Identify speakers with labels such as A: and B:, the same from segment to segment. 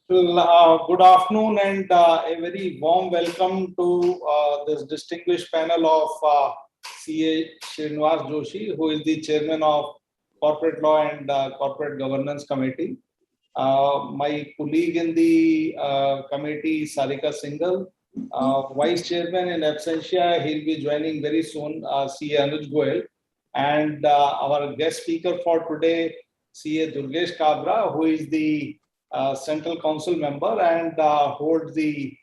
A: Well, good afternoon and a very warm welcome to this distinguished panel of CA Srinivas Joshi, who is the chairman of Corporate Law and Corporate Governance Committee. My colleague in the committee, Sarika Singhal, vice chairman in absentia, he'll be joining very soon, CA Anuj Goel, and our guest speaker for today, CA Durgesh Kabra, who is the Central Council member and holds the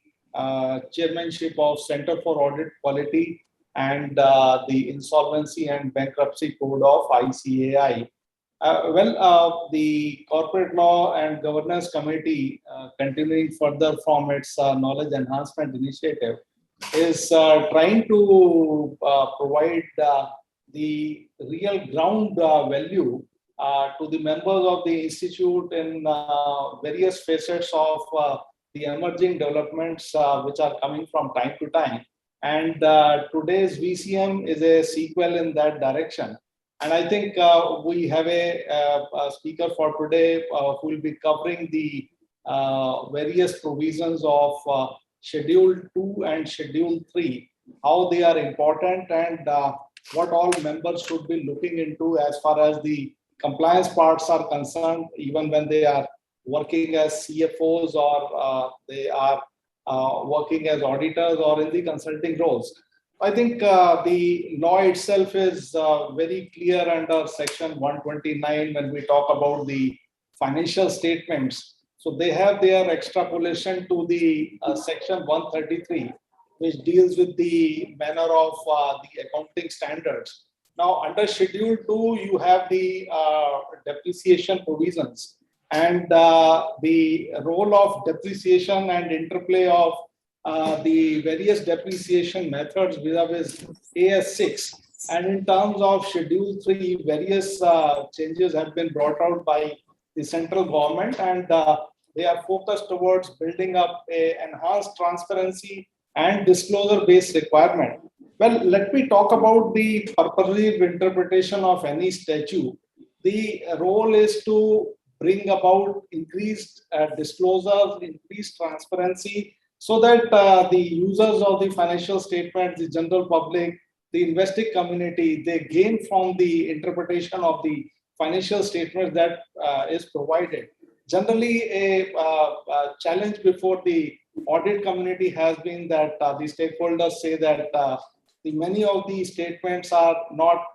A: chairmanship of Center for Audit Quality and the Insolvency and Bankruptcy Code of ICAI. The Corporate Law and Governance Committee, continuing further from its knowledge enhancement initiative, is trying to provide the real ground value to the members of the institute in various facets of the emerging developments which are coming from time to time. And today's VCM is a sequel in that direction. And I think we have a speaker for today who will be covering the various provisions of Schedule 2 and Schedule 3, how they are important and what all members should be looking into as far as the compliance parts are concerned, even when they are working as CFOs or they are working as auditors or in the consulting roles. I think the law itself is very clear under Section 129 when we talk about the financial statements. So they have their extrapolation to the Section 133, which deals with the manner of the accounting standards. Now, under Schedule 2, you have the depreciation provisions and the role of depreciation and interplay of the various depreciation methods vis-a-vis AS6. And in terms of Schedule 3, various changes have been brought out by the central government, and they are focused towards building up a enhanced transparency and disclosure-based requirement. Well, let me talk about the purposive interpretation of any statute. The role is to bring about increased disclosure, increased transparency, so that the users of the financial statements, the general public, the investing community, they gain from the interpretation of the financial statements that is provided. Generally, a challenge before the audit community has been that the stakeholders say that many of these statements are not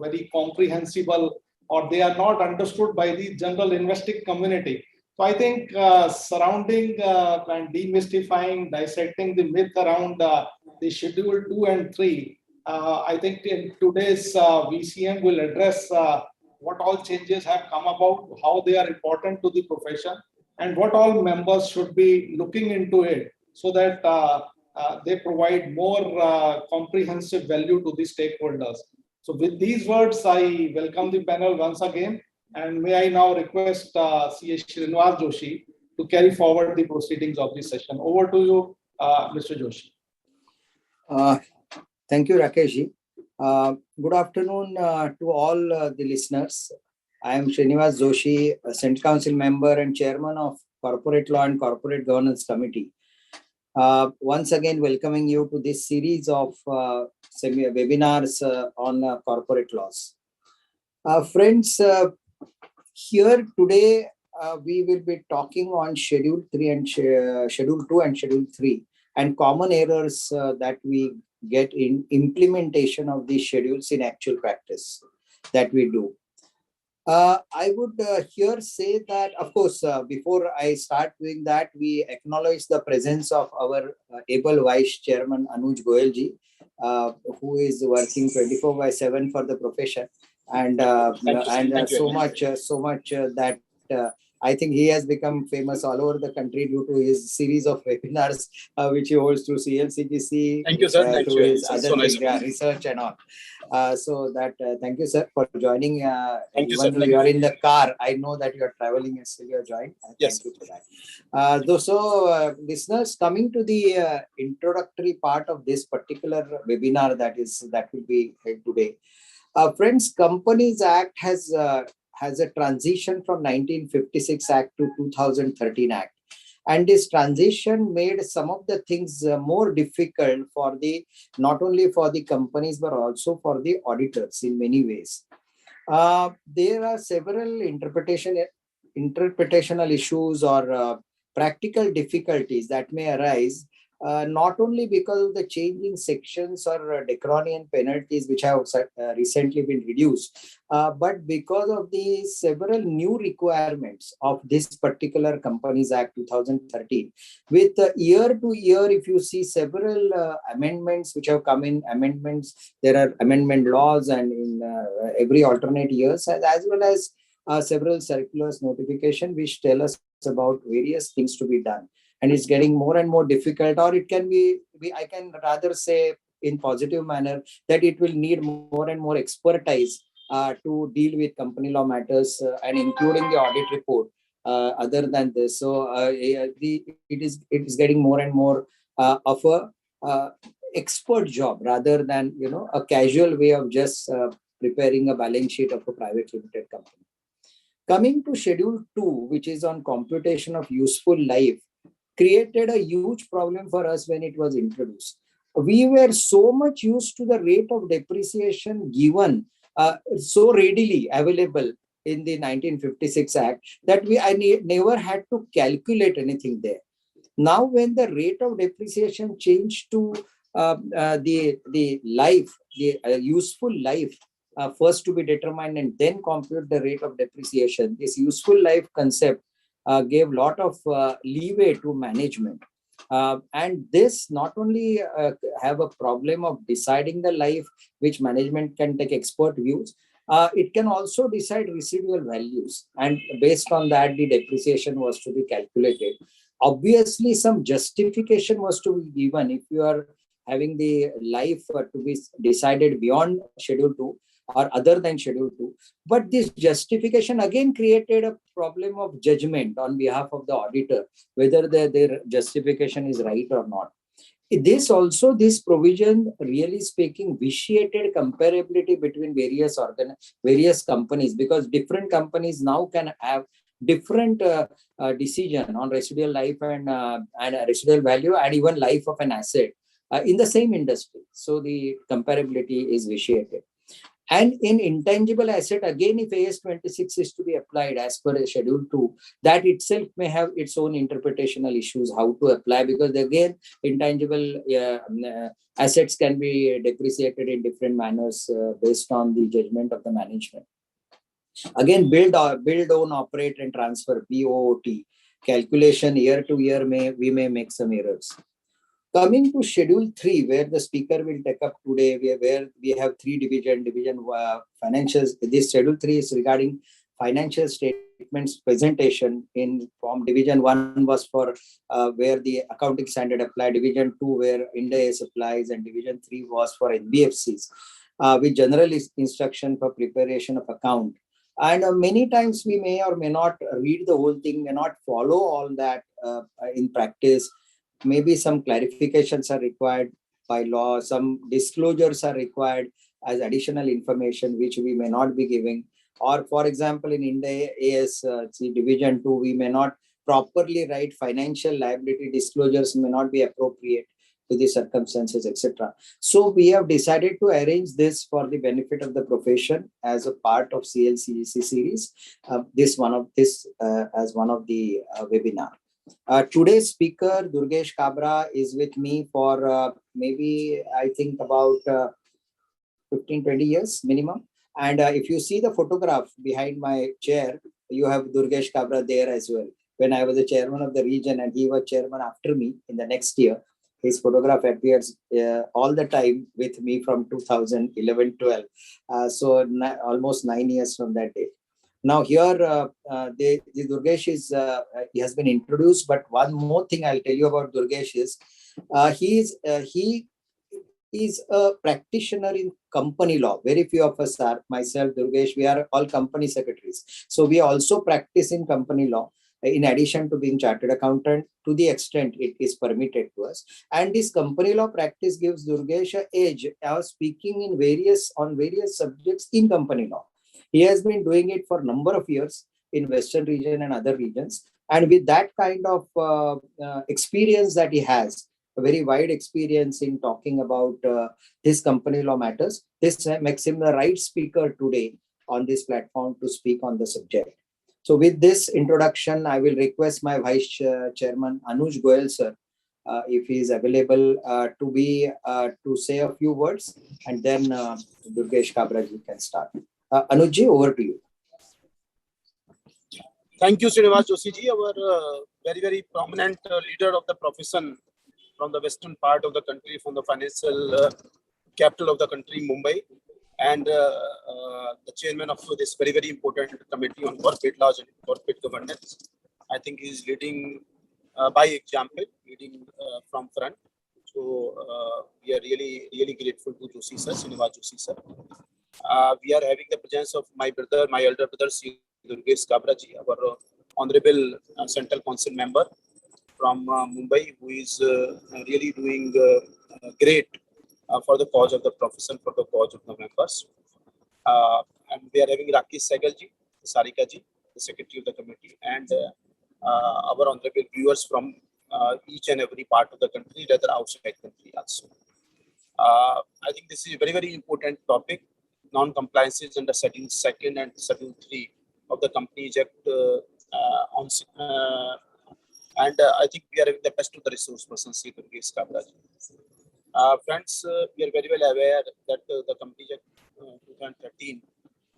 A: very comprehensible or they are not understood by the general investing community. So I think surrounding and demystifying, dissecting the myth around the Schedule 2 and 3, I think in today's VCM will address what all changes have come about, how they are important to the profession, and what all members should be looking into it so that they provide more comprehensive value to the stakeholders. So with these words, I welcome the panel once again. And may I now request C.A. Srinivas Joshi to carry forward the proceedings of this session. Over to you, Mr. Joshi.
B: Thank you, Rakesh. Good afternoon to all the listeners. I am Srinivas Joshi, a Central Council member and chairman of Corporate Law and Corporate Governance Committee. Once again, welcoming you to this series of webinars on corporate laws. Friends, here today we will be talking on Schedule 3 and Schedule 2 and Schedule 3 and common errors that we get in implementation of these schedules in actual practice that we do. I would here say that, of course, before I start doing that, we acknowledge the presence of our able Vice Chairman Anuj Goyalji, who is working 24/7 for the profession, and so much that I think he has become famous all over the country due to his series of webinars which he holds through CLCGC.
C: Thank you, sir.
B: To his other research and all. So that thank you, sir, for joining.
C: Thank you,
B: even
C: sir.
B: though you are in the car, I know that you are traveling and still you are joined.
C: Yes.
B: Thank you for that. So, listeners, coming to the introductory part of this particular webinar that will be held today. Friends, Companies Act has a transition from 1956 Act to 2013 Act. And this transition made some of the things more difficult for not only for the companies, but also for the auditors in many ways. There are several interpretational issues or practical difficulties that may arise, not only because of the changing sections or draconian penalties which have recently been reduced, but because of the several new requirements of this particular Companies Act 2013. With year to year, if you see several amendments which have come in, there are amendment laws, and in every alternate years, as well as several circulars notification which tell us about various things to be done, and it's getting more and more difficult, or it can be I can rather say in positive manner that it will need more and more expertise to deal with company law matters, and including the audit report. Other than this, so it is getting more and more of a expert job rather than a casual way of just preparing a balance sheet of a private limited company. Coming to Schedule 2, which is on computation of useful life, created a huge problem for us when it was introduced. We were so much used to the rate of depreciation given so readily available in the 1956 Act that never had to calculate anything there. Now, when the rate of depreciation changed to the useful life, first to be determined and then compute the rate of depreciation, this useful life concept gave a lot of leeway to management. And this not only have a problem of deciding the life, which management can take expert views, it can also decide residual values. And based on that, the depreciation was to be calculated. Obviously, some justification was to be given if you are having the life to be decided beyond Schedule 2 or other than Schedule 2. But this justification again created a problem of judgment on behalf of the auditor, whether their justification is right or not. This provision, really speaking, vitiated comparability between various companies, because different companies now can have different decision on residual life and residual value and even life of an asset in the same industry. So the comparability is vitiated. And in intangible asset, again, if AS 26 is to be applied as per Schedule 2, that itself may have its own interpretational issues, how to apply, because again, intangible assets can be depreciated in different manners based on the judgment of the management. Again, build, own, operate, and transfer, BOOT, calculation year to year, we may make some errors. Coming to Schedule 3, where the speaker will take up today, where we have three division financials. This Schedule 3 is regarding financial statements presentation. In form Division 1 was for where the accounting standard applied, Division 2 where Ind AS applies, and Division 3 was for NBFCs with general instruction for preparation of account. And many times we may or may not read the whole thing, may not follow all that in practice. Maybe some clarifications are required by law, some disclosures are required as additional information which we may not be giving. Or for example, in Ind AS Division 2, we may not properly write financial liability disclosures, may not be appropriate to the circumstances, etc. So we have decided to arrange this for the benefit of the profession as a part of CLCGC series. As one of the webinar. Today's speaker, Durgesh Kabra, is with me for maybe, I think, about 15-20 years minimum. And if you see the photograph behind my chair, you have Durgesh Kabra there as well. When I was the chairman of the region and he was chairman after me in the next year, his photograph appears all the time with me from 2011-12. So almost 9 years from that day. Now here, the Durgesh he has been introduced, but one more thing I'll tell you about Durgesh is he is a practitioner in company law. Very few of us are. Myself, Durgesh, we are all company secretaries. So we also practice in company law in addition to being chartered accountant, to the extent it is permitted to us. And this company law practice gives Durgesh an edge speaking on various subjects in company law. He has been doing it for a number of years in Western region and other regions. And with that kind of experience that he has, a very wide experience in talking about his company law matters, this makes him the right speaker today on this platform to speak on the subject. So with this introduction, I will request my Vice Chairman Anuj Goyal sir, if he is available to say a few words, and then Durgesh Kabra ji can start. Anuj ji, over to you.
C: Thank you, Srinivas Joshi ji, our very, very prominent leader of the profession from the western part of the country, from the financial capital of the country, Mumbai, and the chairman of this very, very important committee on corporate laws and corporate governance. I think he is leading by example, leading from front. So we are really, really grateful to Joshi sir, Srinivas Joshi sir. We are having the presence of my brother, my elder brother, Durgesh Kabra ji, our honorable Central Council member from Mumbai, who is really doing great for the cause of the profession, for the cause of the members. And we are having Rakesh Sehgal ji, Sarika ji, the secretary of the committee, and our honorable viewers from each and every part of the country, rather outside country also. I think this is a very, very important topic. Non-compliances under Schedule 2 and Schedule 3 of the Companies Act and I think we are having the best of the resource person, Sri Durgesh Kabra ji. Friends, we are very well aware that the Companies Act 2013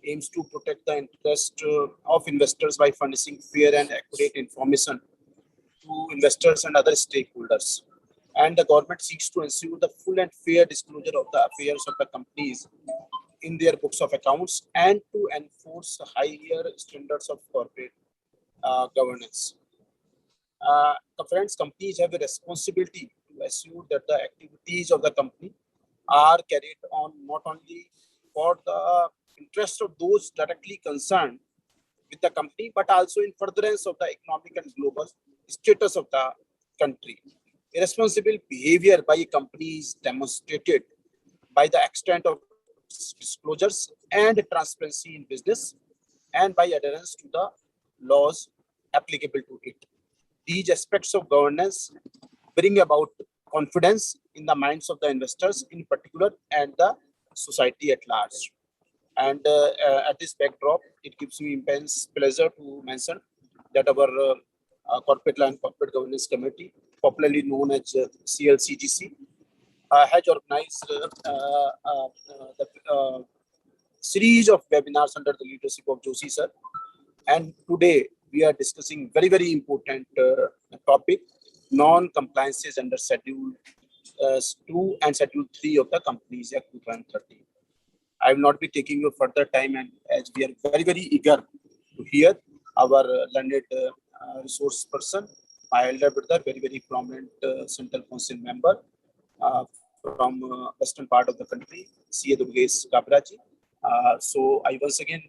C: aims to protect the interest of investors by furnishing fair and accurate information to investors and other stakeholders. And the government seeks to ensure the full and fair disclosure of the affairs of the companies in their books of accounts and to enforce higher standards of corporate governance. Friends, companies have a responsibility to assure that the activities of the company are carried on not only for the interest of those directly concerned with the company, but also in furtherance of the economic and global status of the country. Irresponsible behavior by companies demonstrated by the extent of disclosures and transparency in business and by adherence to the laws applicable to it. These aspects of governance bring about confidence in the minds of the investors in particular and the society at large. And at this backdrop, it gives me immense pleasure to mention that our Corporate Law and Corporate Governance Committee, popularly known as CLCGC, has organized the series of webinars under the leadership of Joshi sir. And today we are discussing very, very important topic, non-compliances under Schedule 2 and Schedule 3 of the Companies Act 2013. I will not be taking you further time, and as we are very, very eager to hear our learned resource person, my elder brother, very, very prominent Central Council member from western part of the country, C.A. Durgesh Kabra ji. So I once again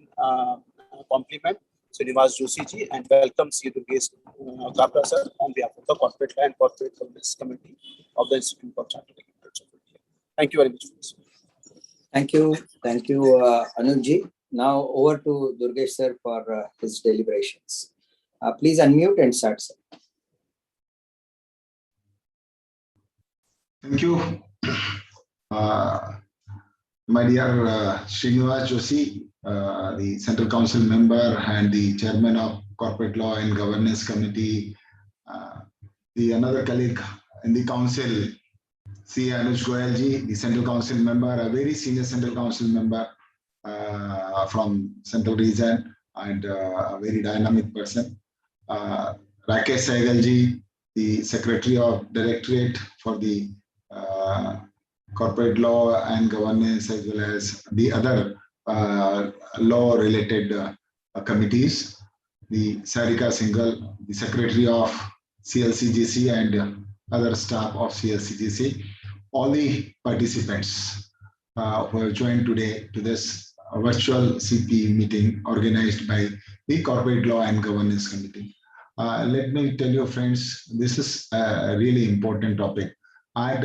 C: compliment Srinivas Joshi ji and welcome C.A. Durgesh Kabra sir on behalf of the Corporate Law and Corporate Governance Committee of the Institute of Chartered Accountants of India. Thank you very much.
B: Thank you, Anuj ji. Now over to Durgesh sir for his deliberations. Please unmute and start, sir.
D: Thank you, my dear Srinivas Joshi, the Central Council member and the chairman of Corporate Law and Governance Committee, the another colleague in the council, C. Anuj Goyal ji, the Central Council member, a very senior Central Council member from Central Region and a very dynamic person. Rakesh Sehgal ji, the Secretary of Directorate for the Corporate Law and Governance, as well as the other law-related committees. The Sarika Sehgal, the Secretary of CLCGC and other staff of CLCGC. All the participants who have joined today to this virtual CP meeting organized by the Corporate Law and Governance Committee. Let me tell you, friends, this is a really important topic. And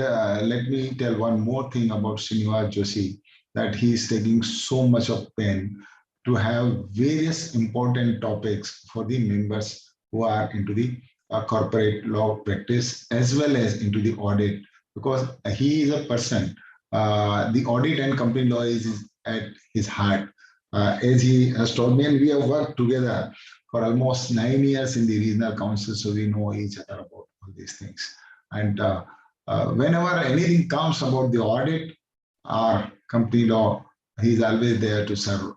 D: let me tell one more thing about Srinivas Joshi, that he is taking so much of pain to have various important topics for the members who are into the corporate law practice as well as into the audit, because he is a person, the audit and company law is at his heart. As he has told me, and we have worked together for almost 9 years in the regional council, so we know each other about all these things. And whenever anything comes about the audit or company law, he is always there to serve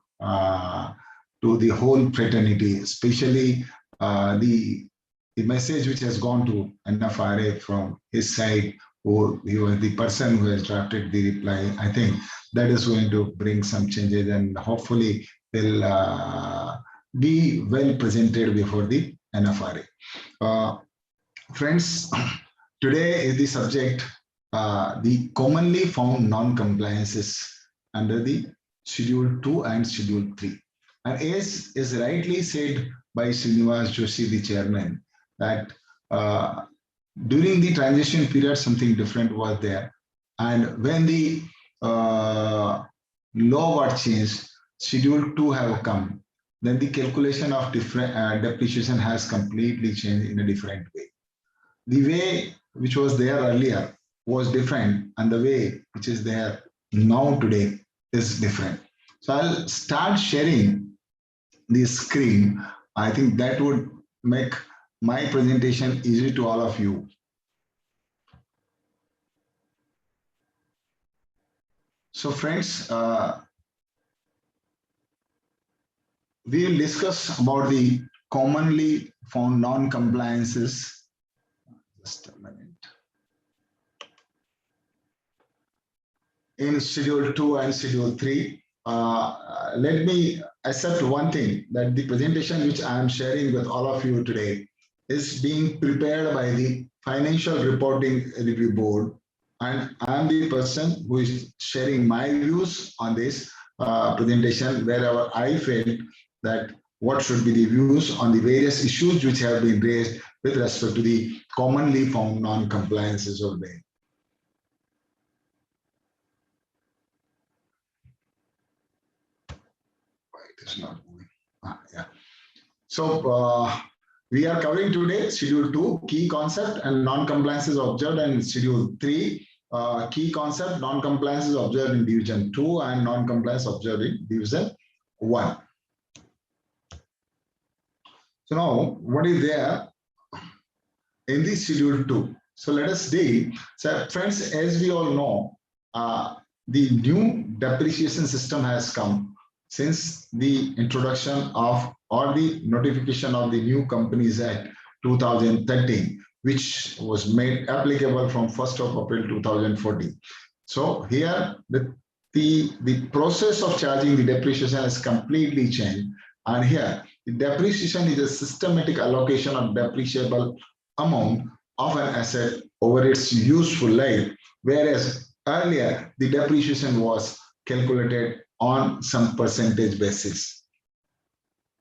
D: to the whole fraternity, especially the message which has gone to NFRA from his side, who he was the person who has drafted the reply. I think that is going to bring some changes and hopefully will be well presented before the NFRA. Friends, today is the subject, the commonly found non-compliances under the Schedule 2 and Schedule 3. And as is rightly said by Srinivas Joshi, the chairman, that during the transition period, something different was there. And when the law got changed, Schedule 2 have come, then the calculation of different depreciation has completely changed in a different way. The way which was there earlier was different, and the way which is there now today is different. So I'll start sharing the screen. I think that would make my presentation easy to all of you. So friends, we will discuss about the commonly found non-compliances. Just a minute. In Schedule 2 and Schedule 3, let me accept one thing, that the presentation which I am sharing with all of you today is being prepared by the Financial Reporting Review Board, and I am the person who is sharing my views on this presentation wherever I felt that what should be the views on the various issues which have been raised with respect to the commonly found non-compliances of bank. It is not moving. Yeah. So we are covering today Schedule 2, key concept and non-compliances observed, and Schedule 3, key concept, non-compliances observed in Division 2 and non-compliance observed in Division 1. So now, what is there in the Schedule 2? So let us see. So friends, as we all know, the new depreciation system has come since the introduction of or the notification of the new Companies Act 2013, which was made applicable from 1st of April 2014. So here the process of charging the depreciation has completely changed. And here the depreciation is a systematic allocation of depreciable amount of an asset over its useful life, whereas earlier the depreciation was calculated on some percentage basis.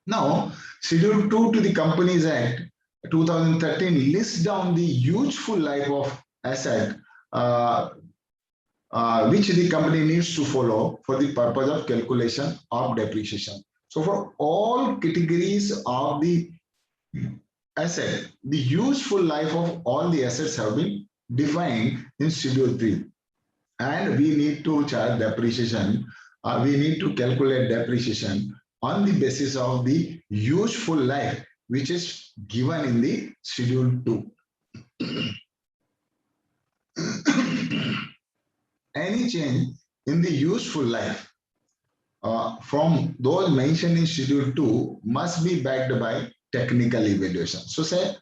D: Now, Schedule 2 to the Companies Act 2013 lists down the useful life of asset which the company needs to follow for the purpose of calculation of depreciation. So for all categories of the asset, the useful life of all the assets have been defined in Schedule 3. And we need to charge depreciation. We need to calculate depreciation on the basis of the useful life, which is given in the Schedule 2. Any change in the useful life from those mentioned in Schedule 2 must be backed by technical evaluation. So say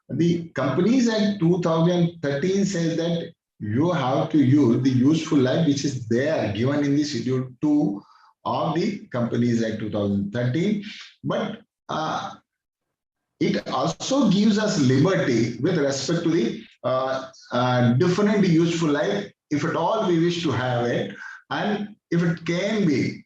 D: the Companies Act 2013 says that you have to use the useful life which is there given in the Schedule 2 of the Companies Act 2013, but it also gives us liberty with respect to the different useful life, if at all we wish to have it, and if it can be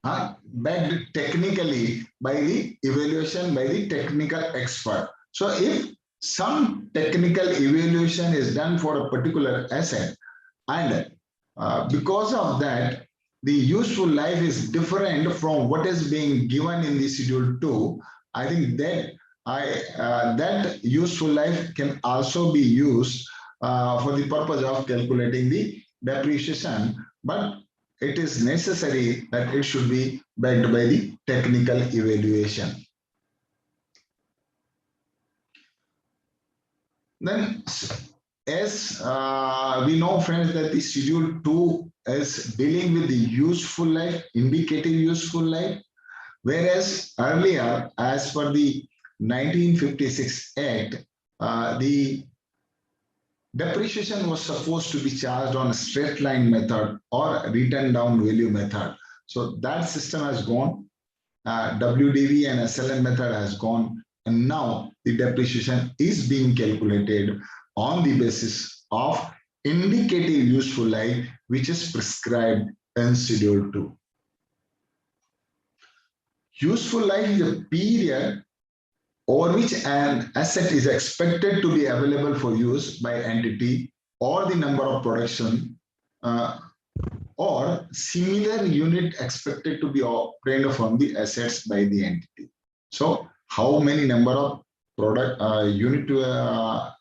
D: backed technically by the evaluation by the technical expert. So if some technical evaluation is done for a particular asset, and because of that, the useful life is different from what is being given in the Schedule 2, I think that that useful life can also be used for the purpose of calculating the depreciation, but it is necessary that it should be backed by the technical evaluation. Then, as we know, friends, that the Schedule 2 is dealing with the useful life, indicative useful life, whereas earlier, as per the 1956 Act, the depreciation was supposed to be charged on a straight line method or written down value method. So that system has gone. WDV and SLM method has gone, and now the depreciation is being calculated on the basis of indicative useful life, which is prescribed in Schedule 2. Useful life is a period over which an asset is expected to be available for use by entity, or the number of production or similar unit expected to be obtained from the assets by the entity. So how many number of product unit will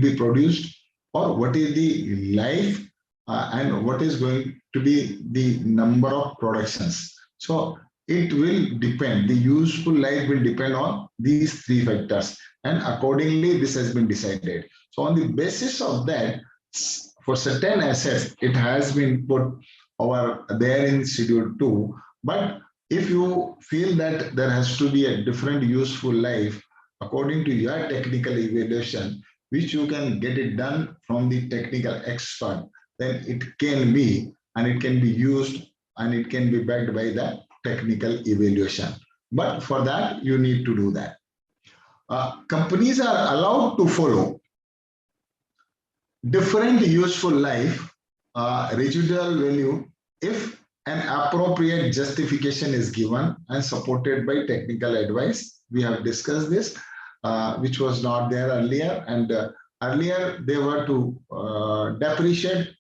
D: be produced, or what is the life and what is going to be the number of productions. So it will depend, the useful life will depend on these three factors, and accordingly this has been decided. So on the basis of that, for certain assets, it has been put over there in Schedule 2. But if you feel that there has to be a different useful life according to your technical evaluation, which you can get it done from the technical expert, then it can be, and it can be used, and it can be backed by the technical evaluation. But for that, you need to do that. Companies are allowed to follow different useful life residual value if an appropriate justification is given and supported by technical advice. We have discussed this, which was not there earlier, and earlier they were to depreciate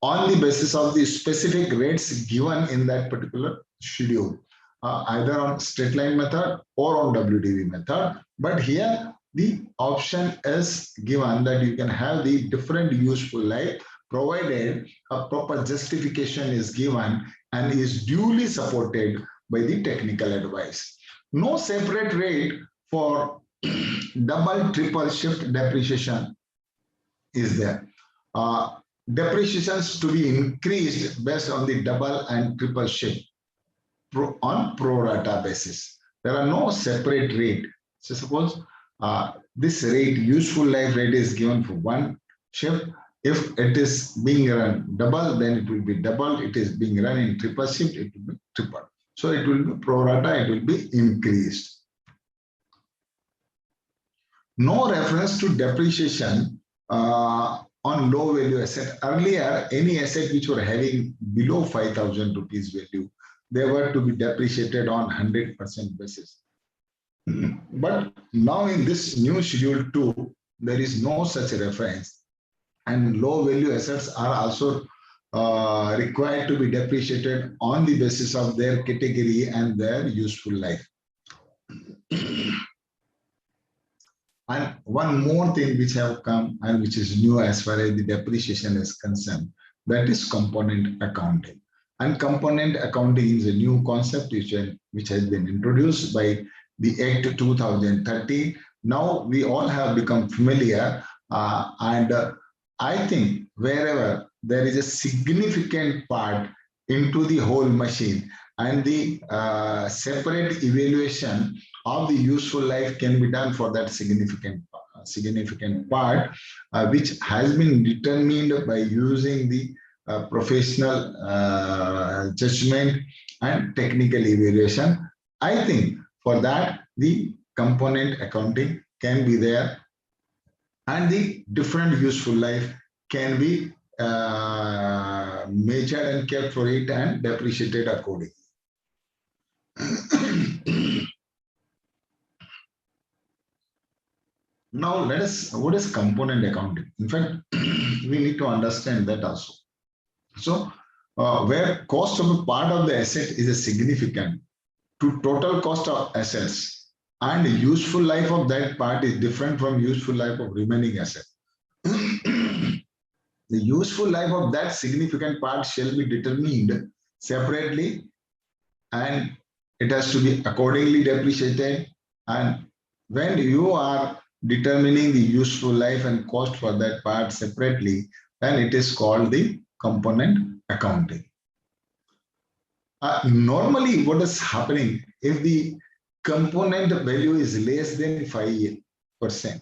D: on the basis of the specific rates given in that particular schedule, either on straight line method or on WDV method. But here the option is given that you can have the different useful life provided a proper justification is given and is duly supported by the technical advice. No separate rate for double, triple shift depreciation is there. Depreciations to be increased based on the double and triple shift on pro rata basis. There are no separate rate. So suppose this rate, useful life rate, is given for one shift. If it is being run double, then it will be double. It is being run in triple shift, it will be triple. So it will be pro rata, it will be increased. No reference to depreciation on low value asset. Earlier, any asset which were having below 5,000 rupees value, they were to be depreciated on 100% basis. But now in this new Schedule 2, there is no such reference, and low value assets are also required to be depreciated on the basis of their category and their useful life. And one more thing which have come and which is new as far as the depreciation is concerned, that is component accounting. And component accounting is a new concept which has been introduced by the Act 2013. Now we all have become familiar, and I think wherever there is a significant part into the whole machine, and the separate evaluation of the useful life can be done for that significant part, which has been determined by using the professional judgment and technical evaluation. I think for that, the component accounting can be there, and the different useful life can be measured and kept for it and depreciated accordingly. Now, what is component accounting? In fact, we need to understand that also. So, where cost of a part of the asset is a significant to total cost of assets, and useful life of that part is different from useful life of remaining asset. The useful life of that significant part shall be determined separately, and it has to be accordingly depreciated. And when you are determining the useful life and cost for that part separately, then it is called the component accounting. Normally, what is happening if the component value is less than 5%,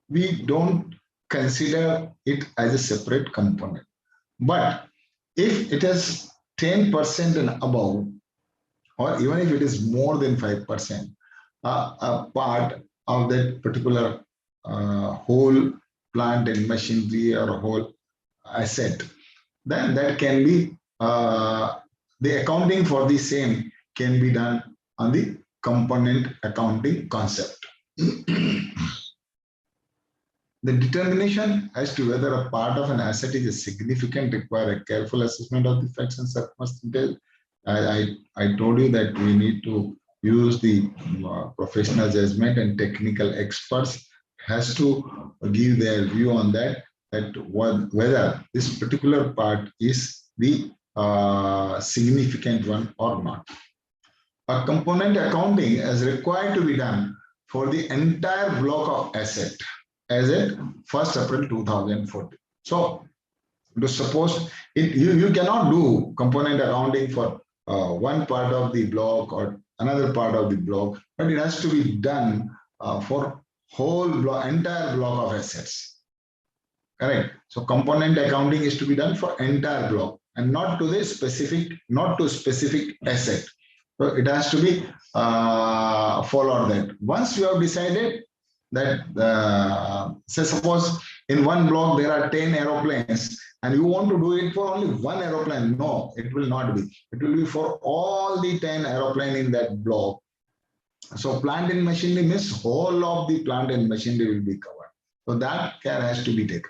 D: we don't consider it as a separate component. But if it is 10% and above, or even if it is more than 5%, a part of that particular whole plant and machinery or whole asset, then that can be the accounting for the same can be done on the component accounting concept. The determination as to whether a part of an asset is significant require a careful assessment of the facts and circumstances. I told you that we need to use the professional judgment, and technical experts has to give their view on that, whether this particular part is the significant one or not. A component accounting is required to be done for the entire block of asset as at 1st April 2014. So to suppose you cannot do component accounting for one part of the block or another part of the block, but it has to be done for whole block, entire block of assets. Correct. So component accounting is to be done for entire block and not to the specific, not to specific asset. So it has to be followed that. Once you have decided that, say suppose in one block there are 10 aeroplanes and you want to do it for only one aeroplane. No, it will not be. It will be for all the 10 aeroplane in that block. So plant and machinery means whole of the plant and machinery will be covered. So that care has to be taken.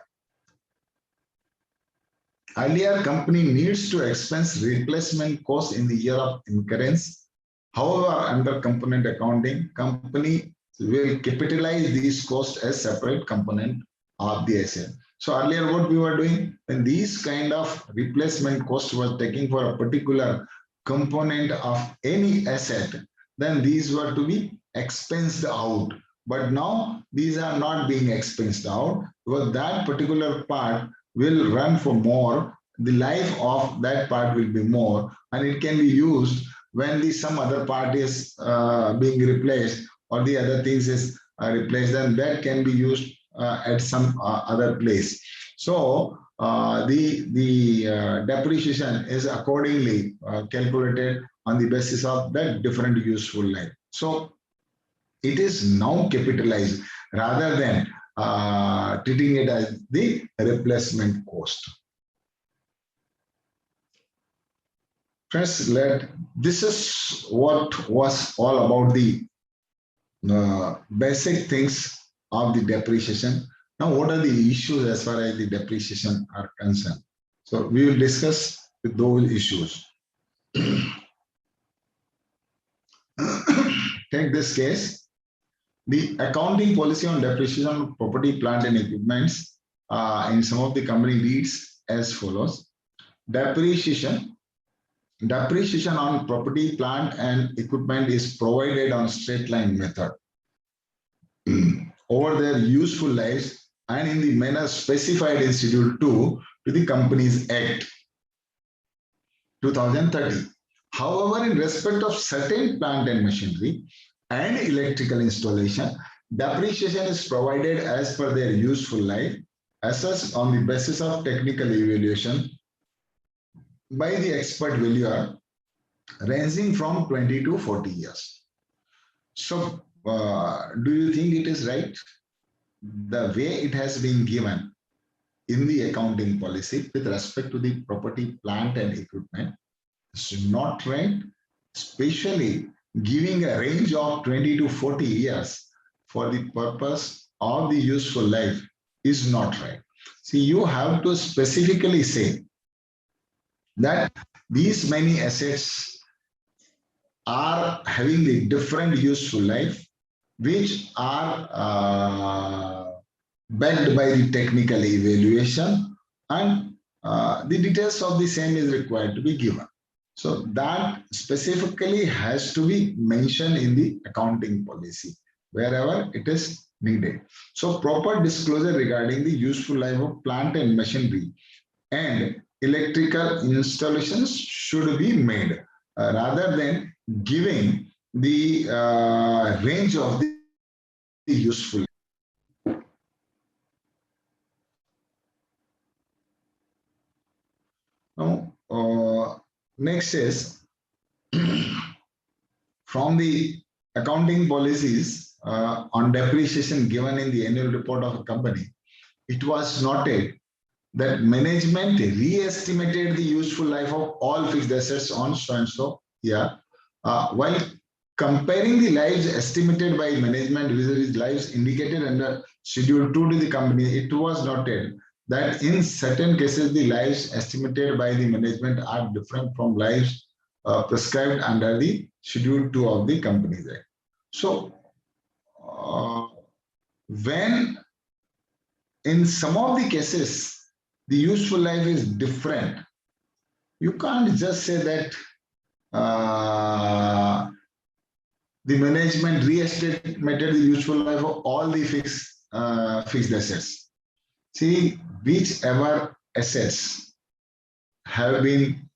D: Earlier, company needs to expense replacement costs in the year of incurrence. However, under component accounting, company will capitalize these costs as separate component of the asset. So earlier what we were doing, when these kind of replacement costs was taking for a particular component of any asset, then these were to be expensed out. But now these are not being expensed out because that particular part will run for more. The life of that part will be more, and it can be used when some other part is being replaced or the other things is replaced, then that can be used at some other place. So the depreciation is accordingly calculated on the basis of that different useful life. So it is now capitalized rather than treating it as the replacement cost. Friends, this is what was all about the basic things of the depreciation. Now, what are the issues as far as the depreciation are concerned? So we will discuss with those issues. Take this case. The accounting policy on depreciation of property, plant and equipments in some of the company reads as follows. Depreciation on property, plant and equipment is provided on straight line method over their useful lives and in the manner specified in Schedule 2 to the Companies Act 2013. However, in respect of certain plant and machinery and electrical installation, depreciation is provided as per their useful life, assessed on the basis of technical evaluation by the expert valuer ranging from 20 to 40 years. So, do you think it is right? The way it has been given in the accounting policy with respect to the property, plant and equipment is not right, especially giving a range of 20 to 40 years for the purpose of the useful life is not right. See, you have to specifically say that these many assets are having the different useful life, which are backed by the technical evaluation, and the details of the same is required to be given. So that specifically has to be mentioned in the accounting policy wherever it is needed. So proper disclosure regarding the useful life of plant and machinery and electrical installations should be made rather than giving the range of the useful. Now, next is from the accounting policies on depreciation given in the annual report of a company, it was noted that management re-estimated the useful life of all fixed assets on so and so year, while comparing the lives estimated by management with lives indicated under Schedule 2 to the company, it was noted that in certain cases, the lives estimated by the management are different from lives prescribed under the Schedule 2 of the Companies Act. So, when in some of the cases, the useful life is different, you can't just say that the management re-estimated the useful life of all the fixed assets. See, whichever assets have been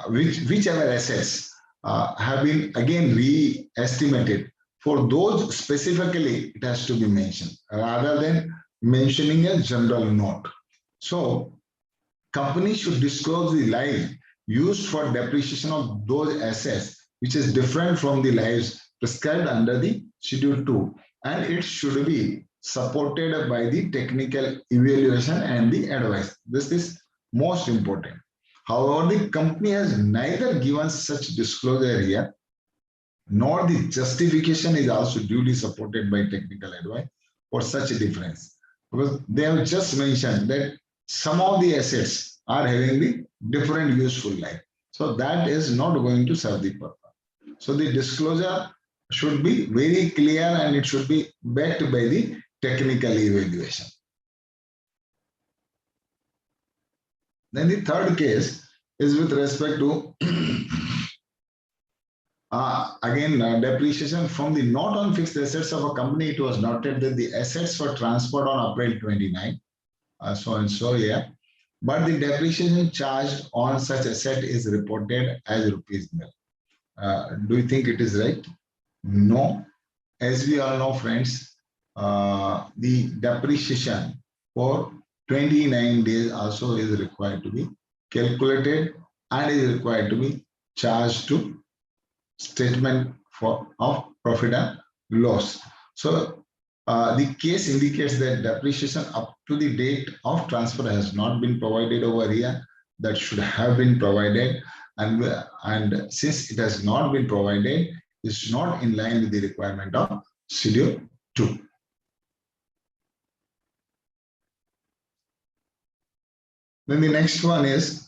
D: whichever assets have been again re-estimated, for those specifically it has to be mentioned rather than mentioning a general note. So company should disclose the life used for depreciation of those assets which is different from the lives prescribed under the Schedule 2, and it should be supported by the technical evaluation and the advice. This is most important. However, the company has neither given such disclosure here, nor the justification is also duly supported by technical advice for such a difference. Because they have just mentioned that some of the assets are having the different useful life. So that is not going to serve the purpose. So the disclosure should be very clear and it should be backed by the technical evaluation. Then the third case is with respect to depreciation from the not on fixed assets of a company. It was noted that the assets were transferred on April 29, so and so year, but the depreciation charged on such asset is reported as rupees nil. Do you think it is right? No. As we all know, friends, the depreciation for 29 days also is required to be calculated and is required to be charged to statement of profit and loss. So the case indicates that depreciation up to the date of transfer has not been provided over here. That should have been provided, and since it has not been provided, it's not in line with the requirement of Schedule 2. Then the next one is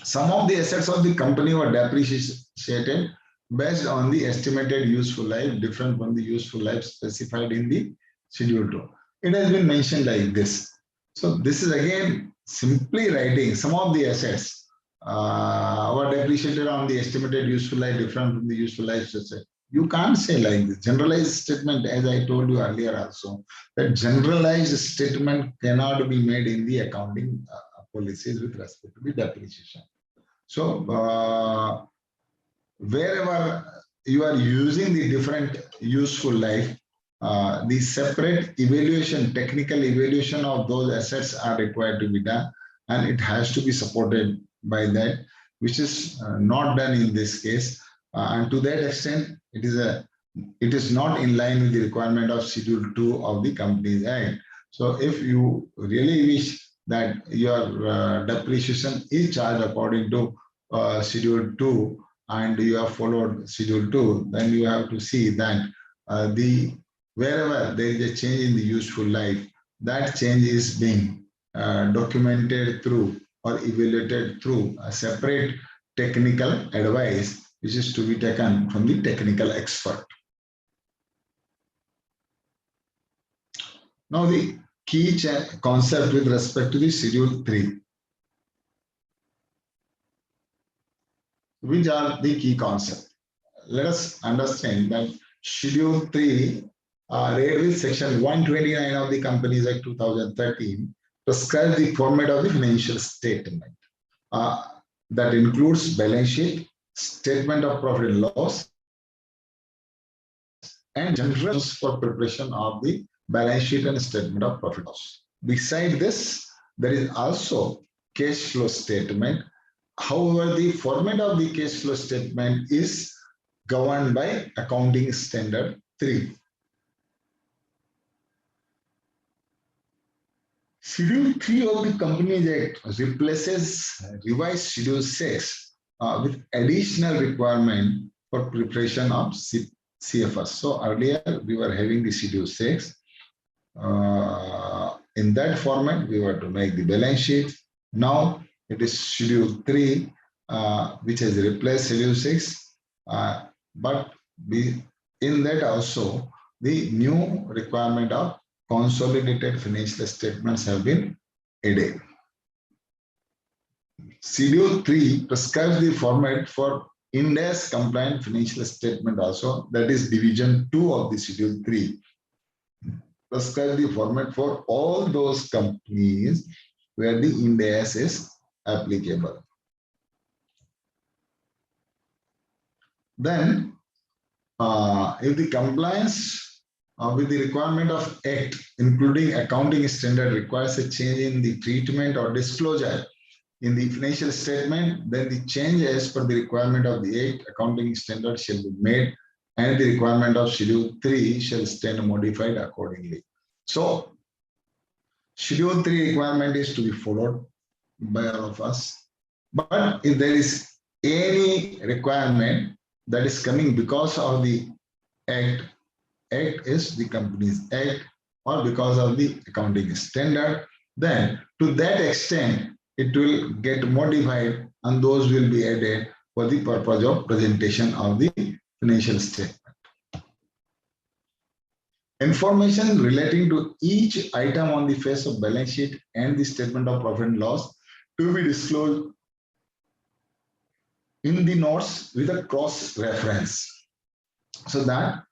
D: some of the assets of the company were depreciated based on the estimated useful life different from the useful life specified in the Schedule 2. It has been mentioned like this. So this is again simply writing some of the assets were depreciated on the estimated useful life different from the useful life asset. You can't say like this. Generalized statement, as I told you earlier also, that generalized statement cannot be made in the accounting policies with respect to the depreciation. So wherever you are using the different useful life, the separate evaluation, technical evaluation of those assets are required to be done, and it has to be supported by that, which is not done in this case. And to that extent, it is not in line with the requirement of Schedule 2 of the Companies Act. So if you really wish that your depreciation is charged according to Schedule 2 and you have followed Schedule 2, then you have to see that wherever there is a change in the useful life, that change is being documented through or evaluated through a separate technical advice, which is to be taken from the technical expert. Now, the key concept with respect to the Schedule 3. Which are the key concepts? Let us understand that Schedule 3, read with Section 129 of the Companies Act 2013, prescribes the format of the financial statement. That includes balance sheet, statement of profit and loss, and general for preparation of the balance sheet and statement of profit and loss. Beside this, there is also cash flow statement. However, the format of the cash flow statement is governed by Accounting Standard 3. Schedule 3 of the Companies Act replaces revised Schedule 6 with additional requirement for preparation of CFS. So earlier we were having the Schedule 6. In that format, we were to make the balance sheet. Now it is Schedule 3, which has replaced Schedule 6. But in that also, the new requirement of consolidated financial statements have been added. Schedule 3 prescribes the format for Ind AS compliant financial statement also, that is Division 2 of the Schedule 3. Prescribe the format for all those companies where the Ind AS is applicable. Then, if the compliance with the requirement of Act, including accounting standard, requires a change in the treatment or disclosure in the financial statement, then the change as per the requirement of the Act, accounting standard shall be made, and the requirement of Schedule 3 shall stand modified accordingly. So, Schedule 3 requirement is to be followed by all of us. But if there is any requirement that is coming because of the Act is the Companies Act, or because of the accounting standard, then to that extent it will get modified and those will be added for the purpose of presentation of the financial statement. Information relating to each item on the face of balance sheet and the statement of profit and loss to be disclosed in the notes with a cross reference. So that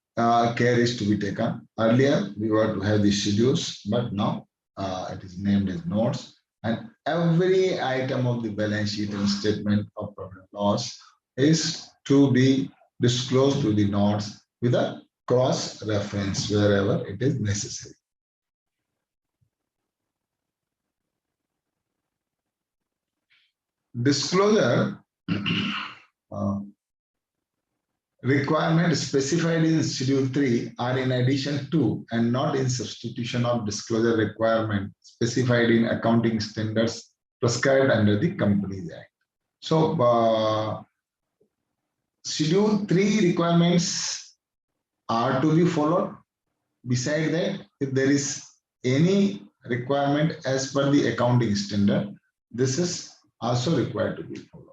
D: care is to be taken. Earlier, we were to have the schedules, but now it is named as notes. And every item of the balance sheet and statement of profit and loss is to be disclosed to the notes with a cross reference wherever it is necessary. Disclosure requirements specified in Schedule 3 are in addition to and not in substitution of disclosure requirement specified in accounting standards prescribed under the Companies Act. So, Schedule 3 requirements are to be followed. Beside that, if there is any requirement as per the accounting standard, this is also required to be followed.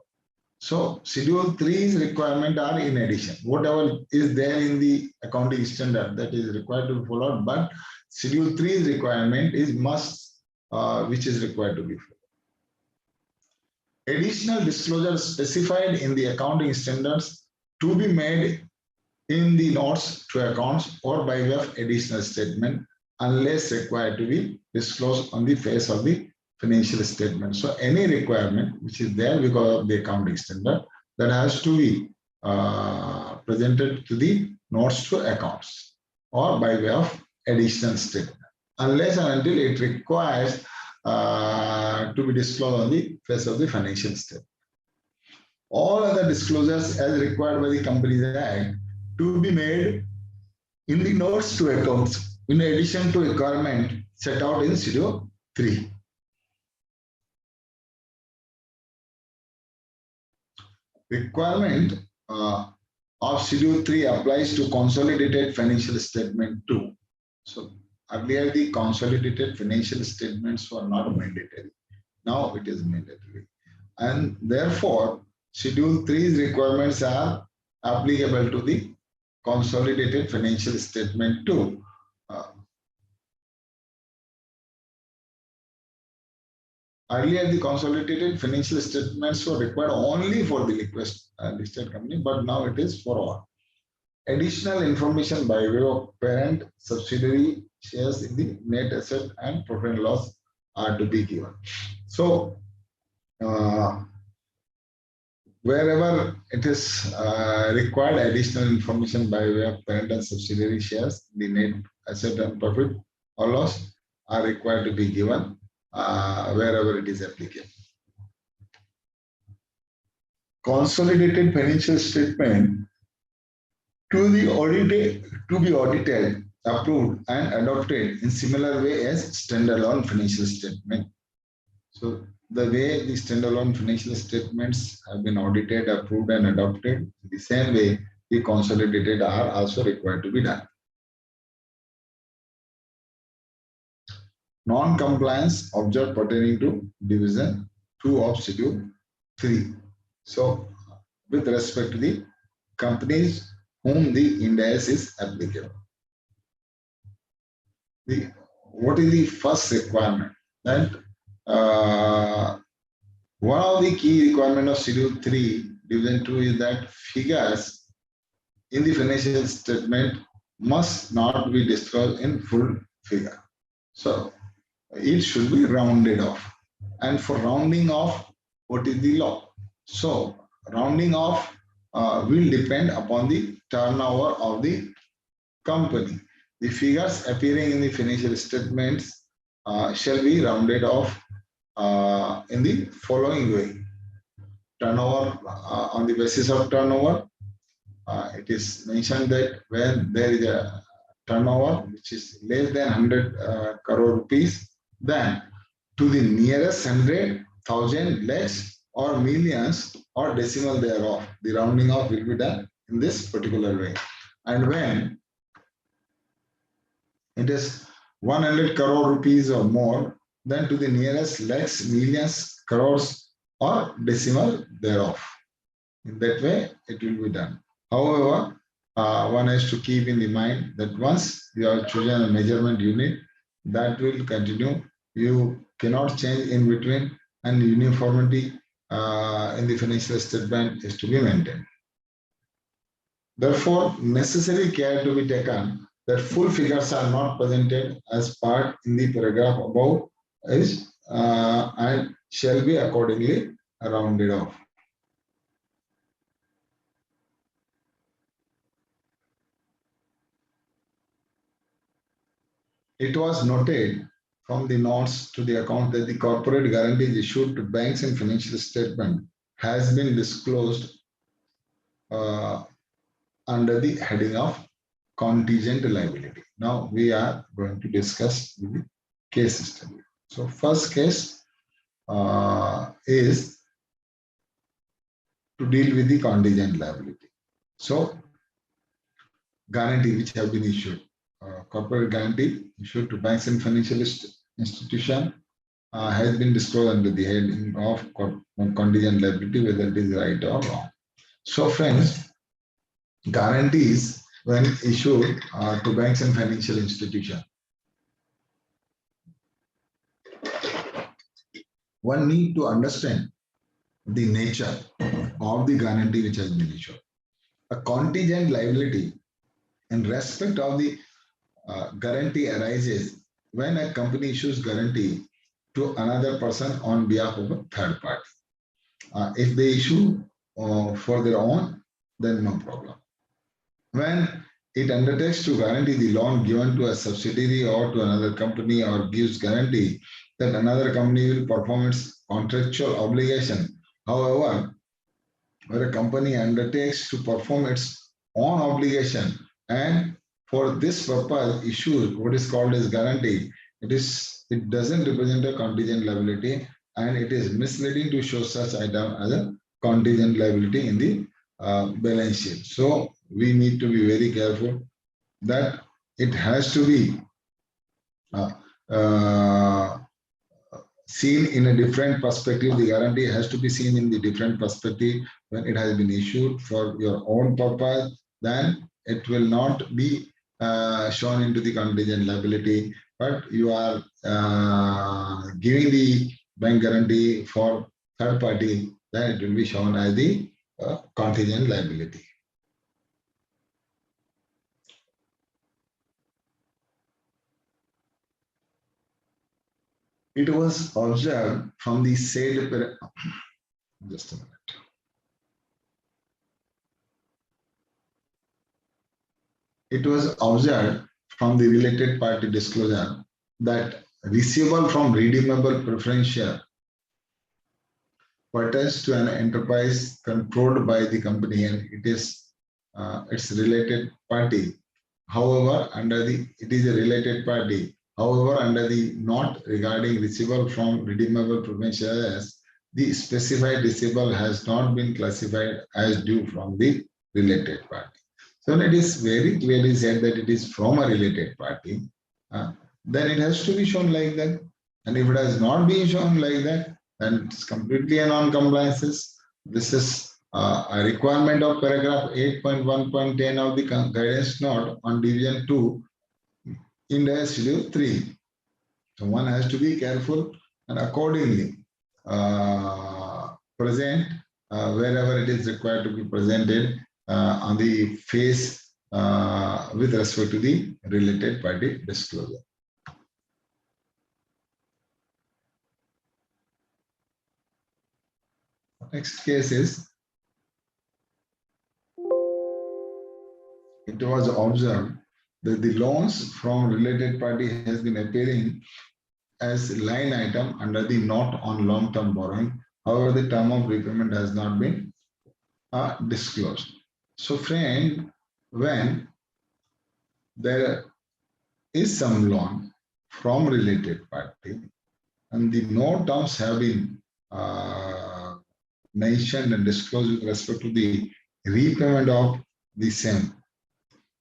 D: So Schedule 3's requirement are in addition. Whatever is there in the accounting standard, that is required to be followed, but Schedule 3's requirement is must, which is required to be followed. Additional disclosures specified in the accounting standards to be made in the notes to accounts or by way of additional statement unless required to be disclosed on the face of the financial statement. So any requirement which is there because of the accounting standard, that has to be presented to the notes to accounts or by way of additional statement, unless and until it requires to be disclosed on the face of the financial statement. All other disclosures as required by the Companies Act to be made in the notes to accounts in addition to requirement set out in Schedule 3. Requirement of Schedule 3 applies to consolidated financial statement too. So earlier the consolidated financial statements were not mandatory. Now it is mandatory. And therefore, Schedule 3's requirements are applicable to the consolidated financial statement too. Earlier, the consolidated financial statements were required only for the listed company, but now it is for all. Additional information by way of parent subsidiary shares in the net asset and profit and loss are to be given. So, wherever it is required, additional information by way of parent and subsidiary shares, the net asset and profit or loss are required to be given wherever it is applicable. Consolidated financial statement to be audited, approved, and adopted in similar way as standalone financial statement. So the way the standalone financial statements have been audited, approved, and adopted, the same way the consolidated are also required to be done. Non-compliance observed pertaining to Division 2 of Schedule 3. So with respect to the companies whom the Ind AS is applicable. What is the first requirement? That one of the key requirements of Schedule 3, Division 2 is that figures in the financial statement must not be disclosed in full figure. So it should be rounded off. And for rounding off, what is the law? So rounding off will depend upon the turnover of the company. The figures appearing in the financial statements shall be rounded off in the following way. Turnover on the basis of turnover, it is mentioned that when there is a turnover which is less than 100 crore rupees, then to the nearest 100, 1,000, lakhs or millions or decimal thereof, the rounding off will be done in this particular way. And when it is 100 crore rupees or more, then to the nearest lakhs, millions, crores or decimal thereof. In that way, it will be done. However, one has to keep in the mind that once you have chosen a measurement unit, that will continue. You cannot change in between, and uniformity in the financial statement is to be maintained. Therefore, necessary care to be taken that full figures are not presented as part in the paragraph above is and shall be accordingly rounded off. It was noted from the notes to the account that the corporate guarantees issued to banks and financial statement has been disclosed under the heading of contingent liability. Now we are going to discuss the case study. So first case is to deal with the contingent liability. So guarantee which have been issued, corporate guarantee issued to banks and financial institution has been disclosed under the heading of contingent liability, whether it is right or wrong. So friends, guarantees when issued to banks and financial institution, one need to understand the nature of the guarantee which has been issued. A contingent liability in respect of the guarantee arises when a company issues guarantee to another person on behalf of a third party. If they issue for their own, then no problem. When it undertakes to guarantee the loan given to a subsidiary or to another company, or gives guarantee that another company will perform its contractual obligation. However, where a company undertakes to perform its own obligation and for this purpose issues what is called as guarantee, it doesn't represent a contingent liability, and it is misleading to show such item as a contingent liability in the balance sheet. So we need to be very careful that it has to be seen in a different perspective. The guarantee has to be seen in the different perspective when it has been issued for your own purpose. Then it will not be shown into the contingent liability, but you are giving the bank guarantee for third party, then it will be shown as the contingent liability. It was observed from the said, just a minute. It was observed from the related party disclosure that receivable from redeemable preference share pertains to an enterprise controlled by the company and it is its related party. However, it is a related party. However, under the note regarding receivable from redeemable preference shares, the specified receivable has not been classified as due from the related party. So when it is very clearly said that it is from a related party, then it has to be shown like that. And if it has not been shown like that, then it's completely a non-compliances. This is a requirement of paragraph 8.1.10 of the guidance note on division 2 in the schedule 3. So one has to be careful and accordingly present wherever it is required to be presented on the face with respect to the related party disclosure. Next case is, it was observed that the loans from related party has been appearing as line item under the note on long-term borrowing. However, the term of repayment has not been disclosed. So friend, when there is some loan from related party and the no terms have been mentioned and disclosed with respect to the repayment of the same,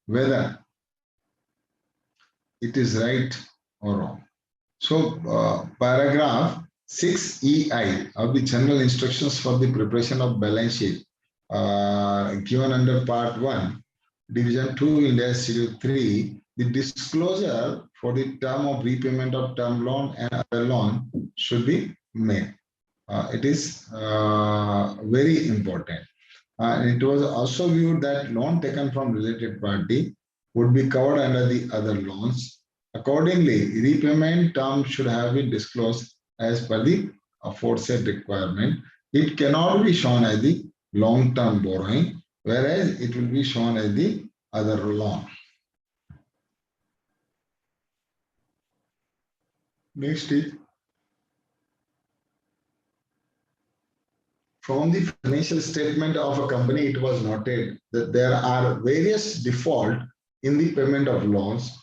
D: whether it is right or wrong. So paragraph 6EI of the general instructions for the preparation of balance sheet given under part 1, division 2 in the schedule 3, the disclosure for the term of repayment of term loan and other loan should be made. It is very important. It was also viewed that loan taken from related party would be covered under the other loans. Accordingly, repayment term should have been disclosed as per the aforesaid requirement. It cannot be shown as the long-term borrowing, whereas it will be shown as the other loan. Next is, from the financial statement of a company, it was noted that there are various defaults in the payment of loans.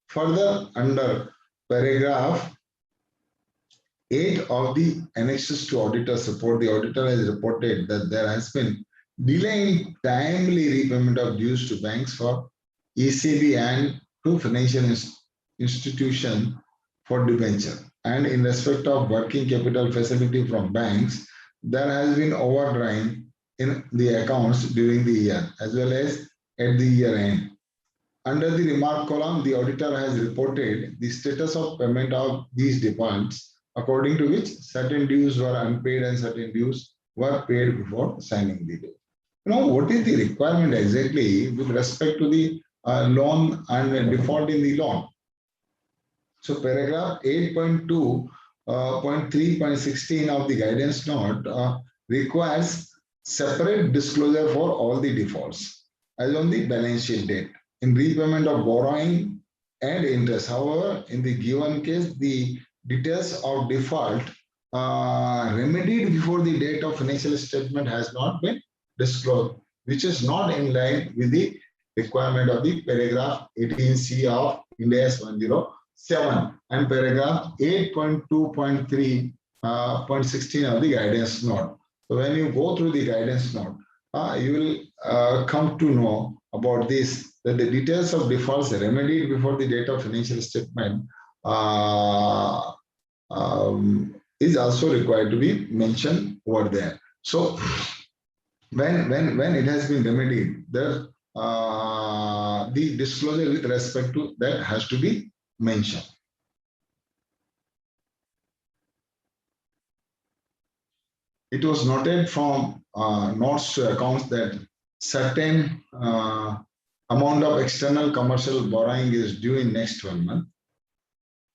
D: Further, under paragraph 8 of the annexes to auditor's report, the auditor has reported that there has been delay in timely repayment of dues to banks for ECB and to financial institution for debenture. And in respect of working capital facility from banks, there has been overdrawing in the accounts during the year as well as at the year end. Under the remark column, the auditor has reported the status of payment of these defaults, according to which certain dues were unpaid and certain dues were paid before signing the deal. You know, what is the requirement exactly with respect to the loan and default in the loan? So paragraph 8.2.3.16 of the guidance note requires separate disclosure for all the defaults as on the balance sheet date in repayment of borrowing and interest. However, in the given case, the details of default remedied before the date of financial statement has not been disclosed, which is not in line with the requirement of the paragraph 18C of Ind AS 107 and paragraph 8.2.3.16 of the guidance note. So when you go through the guidance note, you will come to know about this, that the details of defaults remedied before the date of financial statement is also required to be mentioned over there. So when it has been remedied, the disclosure with respect to that has to be mentioned. It was noted from notes to accounts that certain amount of external commercial borrowing is due in next 12 months.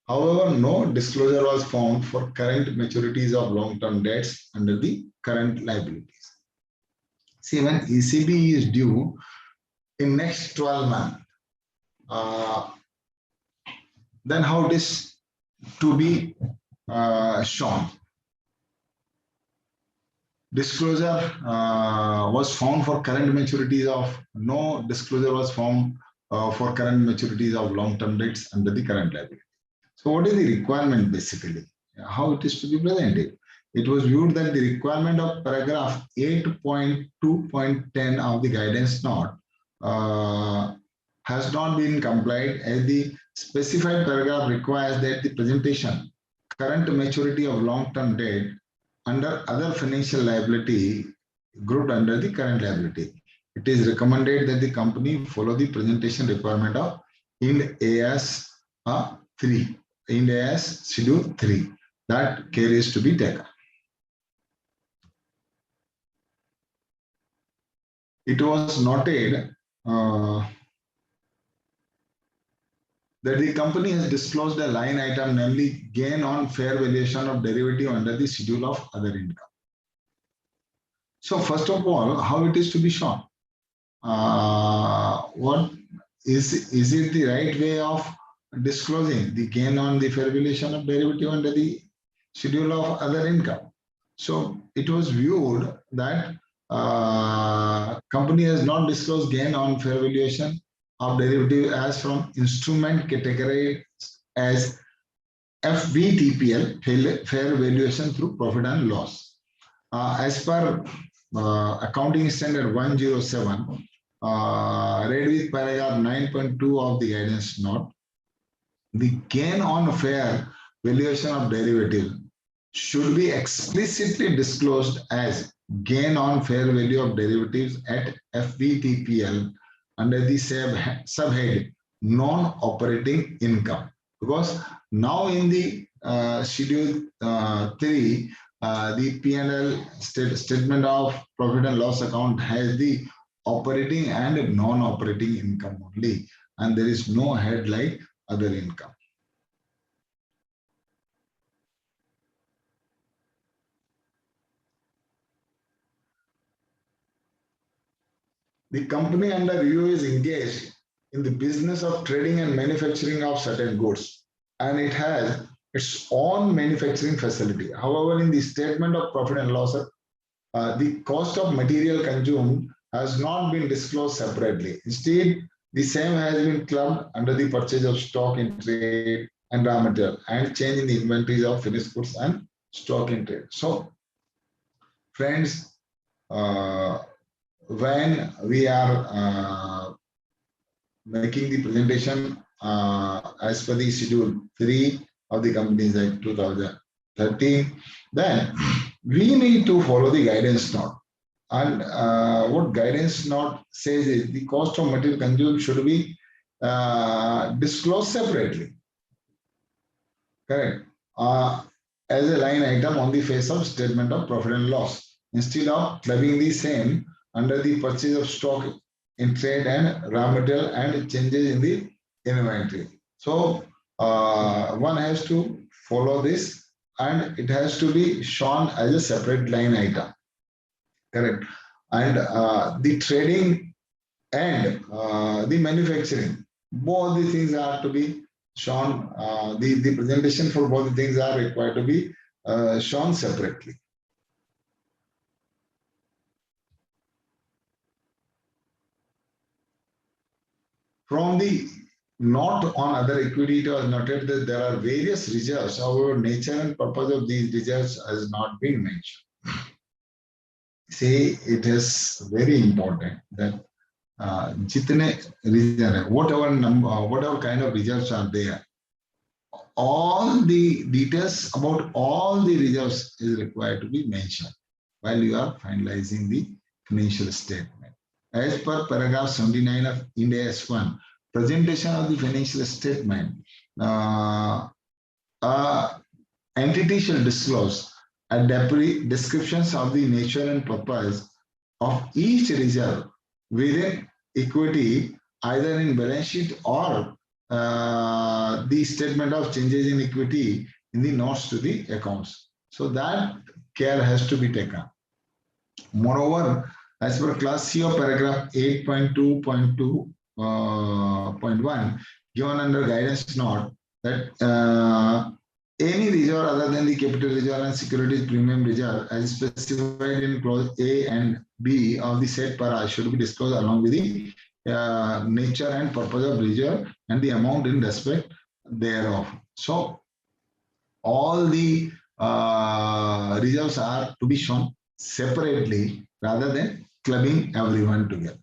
D: However, no disclosure was found for current maturities of long-term debts under the current liabilities. See, when ECB is due in next 12 months, then how it is to be shown? Disclosure was found for current maturities of, no disclosure was found for current maturities of long-term debts under the current liability. So what is the requirement basically? How it is to be presented? It was viewed that the requirement of paragraph 8.2.10 of the guidance note has not been complied, as the specified paragraph requires that the presentation current maturity of long-term debt under other financial liability grouped under the current liability. It is recommended that the company follow the presentation requirement of Ind AS 3, Ind AS Schedule 3. That care is to be taken. It was noted that the company has disclosed a line item, namely gain on fair valuation of derivative under the schedule of other income. So first of all, how it is to be shown? What is it the right way of disclosing the gain on the fair valuation of derivative under the schedule of other income? So it was viewed that company has not disclosed gain on fair valuation of derivative as from instrument category as FVTPL, fair valuation through profit and loss. As per accounting standard 107, read with paragraph 9.2 of the guidance note, the gain on fair valuation of derivative should be explicitly disclosed as gain on fair value of derivatives at FVTPL under the subhead non-operating income, because now in the schedule 3, the P&L statement of profit and loss account has the operating and non-operating income only, and there is no head like other income. The company under review is engaged in the business of trading and manufacturing of certain goods, and it has its own manufacturing facility. However, in the statement of profit and loss, the cost of material consumed has not been disclosed separately. Instead, the same has been clubbed under the purchase of stock in trade and raw material and change in the inventories of finished goods and stock in trade. So, friends, when we are making the presentation as per the schedule 3 of the Companies Act 2013, then we need to follow the guidance note. And what guidance note says is the cost of material consumed should be disclosed separately. Correct. As a line item on the face of statement of profit and loss, instead of clubbing the same under the purchase of stock in trade and raw material and changes in the inventory. So one has to follow this, and it has to be shown as a separate line item. Correct. And the trading and the manufacturing, both the things are to be shown. The presentation for both the things are required to be shown separately. From the note on other equity, it was noted that there are various reserves. However, nature and purpose of these reserves has not been mentioned. See, it is very important that jitne reserve, whatever number, whatever kind of reserves are there, all the details about all the reserves is required to be mentioned while you are finalizing the financial statement. As per paragraph 79 of Ind AS 1, presentation of the financial statement, entity shall disclose a descriptions of the nature and purpose of each reserve within equity, either in balance sheet or the statement of changes in equity in the notes to the accounts. So that care has to be taken. Moreover, as per class C of paragraph 8.2.2.1 given under guidance note that any reserve other than the capital reserve and securities premium reserve as specified in clause A and B of the said para should be disclosed along with the nature and purpose of reserve and the amount in respect thereof. So all the reserves are to be shown separately rather than clubbing everyone together.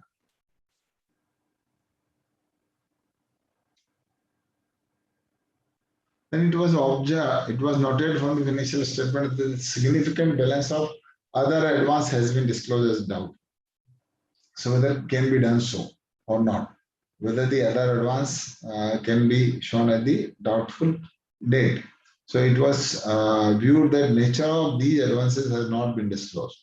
D: Then it was noted from the financial statement that the significant balance of other advance has been disclosed as doubt. So whether it can be done so or not, whether the other advance can be shown at the doubtful date. So it was viewed that nature of these advances has not been disclosed.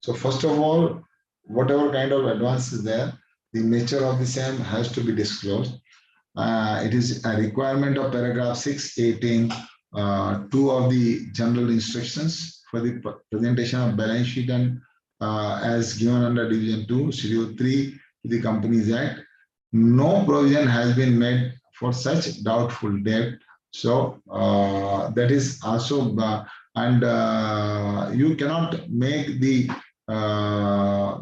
D: So first of all, whatever kind of advance is there, the nature of the same has to be disclosed. It is a requirement of paragraph 618, 2 of the general instructions for the presentation of balance sheet and as given under division 2, schedule 3 to the Companies Act. No provision has been made for such doubtful debt. So that is also, you cannot make the,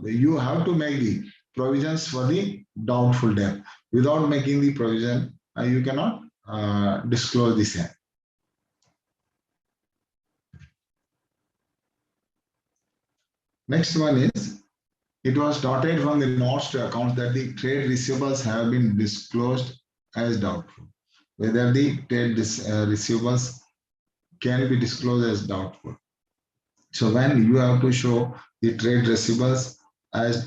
D: you have to make the provisions for the doubtful debt. Without making the provision, you cannot disclose the same. Next one is, it was noted from the notes to accounts that the trade receivables have been disclosed as doubtful. Whether the trade receivables can be disclosed as doubtful. So when you have to show the trade receivables as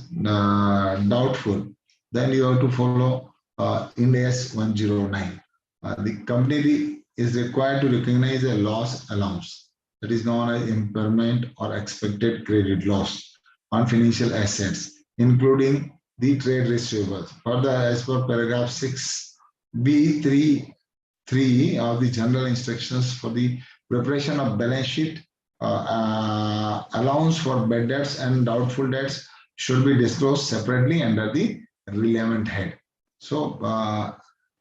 D: doubtful, then you have to follow Ind AS 109. The company is required to recognize a loss allowance, that is known as impairment or expected credit loss on financial assets, including the trade receivables. Further, as per paragraph 6B3 of the general instructions for the preparation of balance sheet, allowance for bad debts and doubtful debts should be disclosed separately under the relevant head. So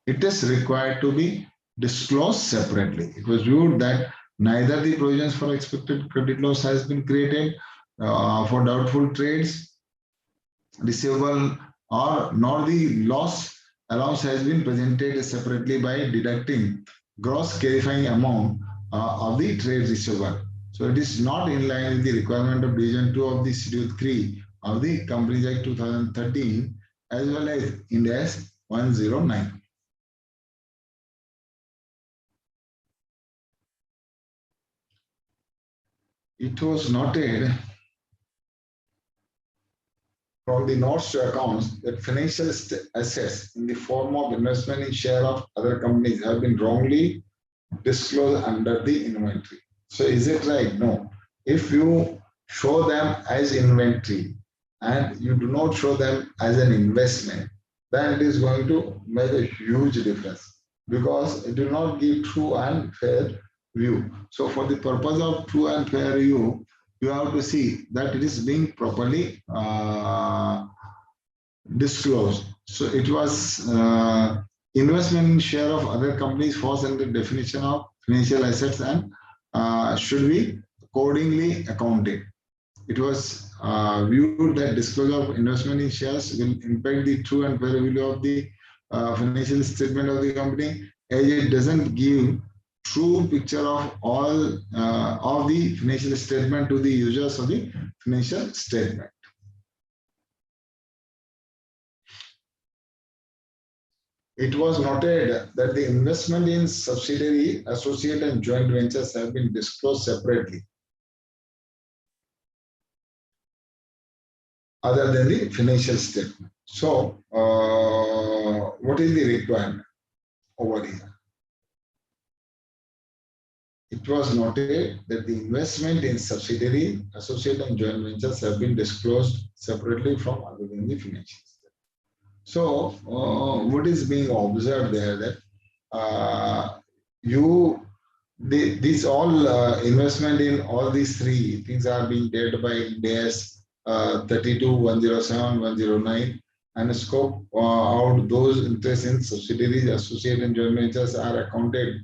D: it is required to be disclosed separately. It was viewed that neither the provisions for expected credit loss has been created for doubtful trades receivable, or nor the loss allowance has been presented separately by deducting gross clarifying amount of the trade receivable. So it is not in line with the requirement of Division 2 of the Schedule 3 of the Companies Act 2013 as well as Ind AS 109. It was noted from the notes to accounts that financial assets in the form of investment in share of other companies have been wrongly disclosed under the inventory. So is it right? No. If you show them as inventory and you do not show them as an investment, then it is going to make a huge difference because it will not give true and fair view. So for the purpose of true and fair view, you have to see that it is being properly disclosed. So it was investment in share of other companies falls under the definition of financial assets and should be accordingly accounted. It was viewed that disclosure of investment in shares will impact the true and fair value of the financial statement of the company, as it doesn't give true picture of all of the financial statement to the users of the financial statement. it was noted that the investment in subsidiary, associate, and joint ventures have been disclosed separately, other than the financial statement. So, what is the requirement over here? It was noted that the investment in subsidiary, associate, and joint ventures have been disclosed separately from other than the financial statement. So, what is being observed there that these all investment in all these three things are being dealt by Ind AS 32, 107, 109, and scope out those interests in subsidiaries, associate, and joint ventures are accounted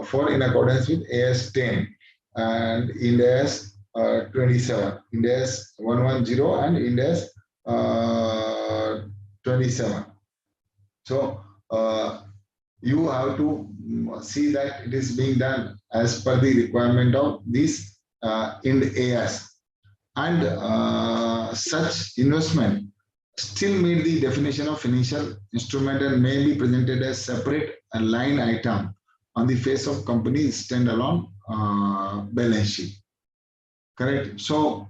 D: for in accordance with AS 10 and Ind AS 27, Ind AS 110 and Ind AS 27. So you have to see that it is being done as per the requirement of this Ind AS, and such investment still meet the definition of financial instrument and may be presented as separate line item on the face of company's standalone balance sheet. Correct. So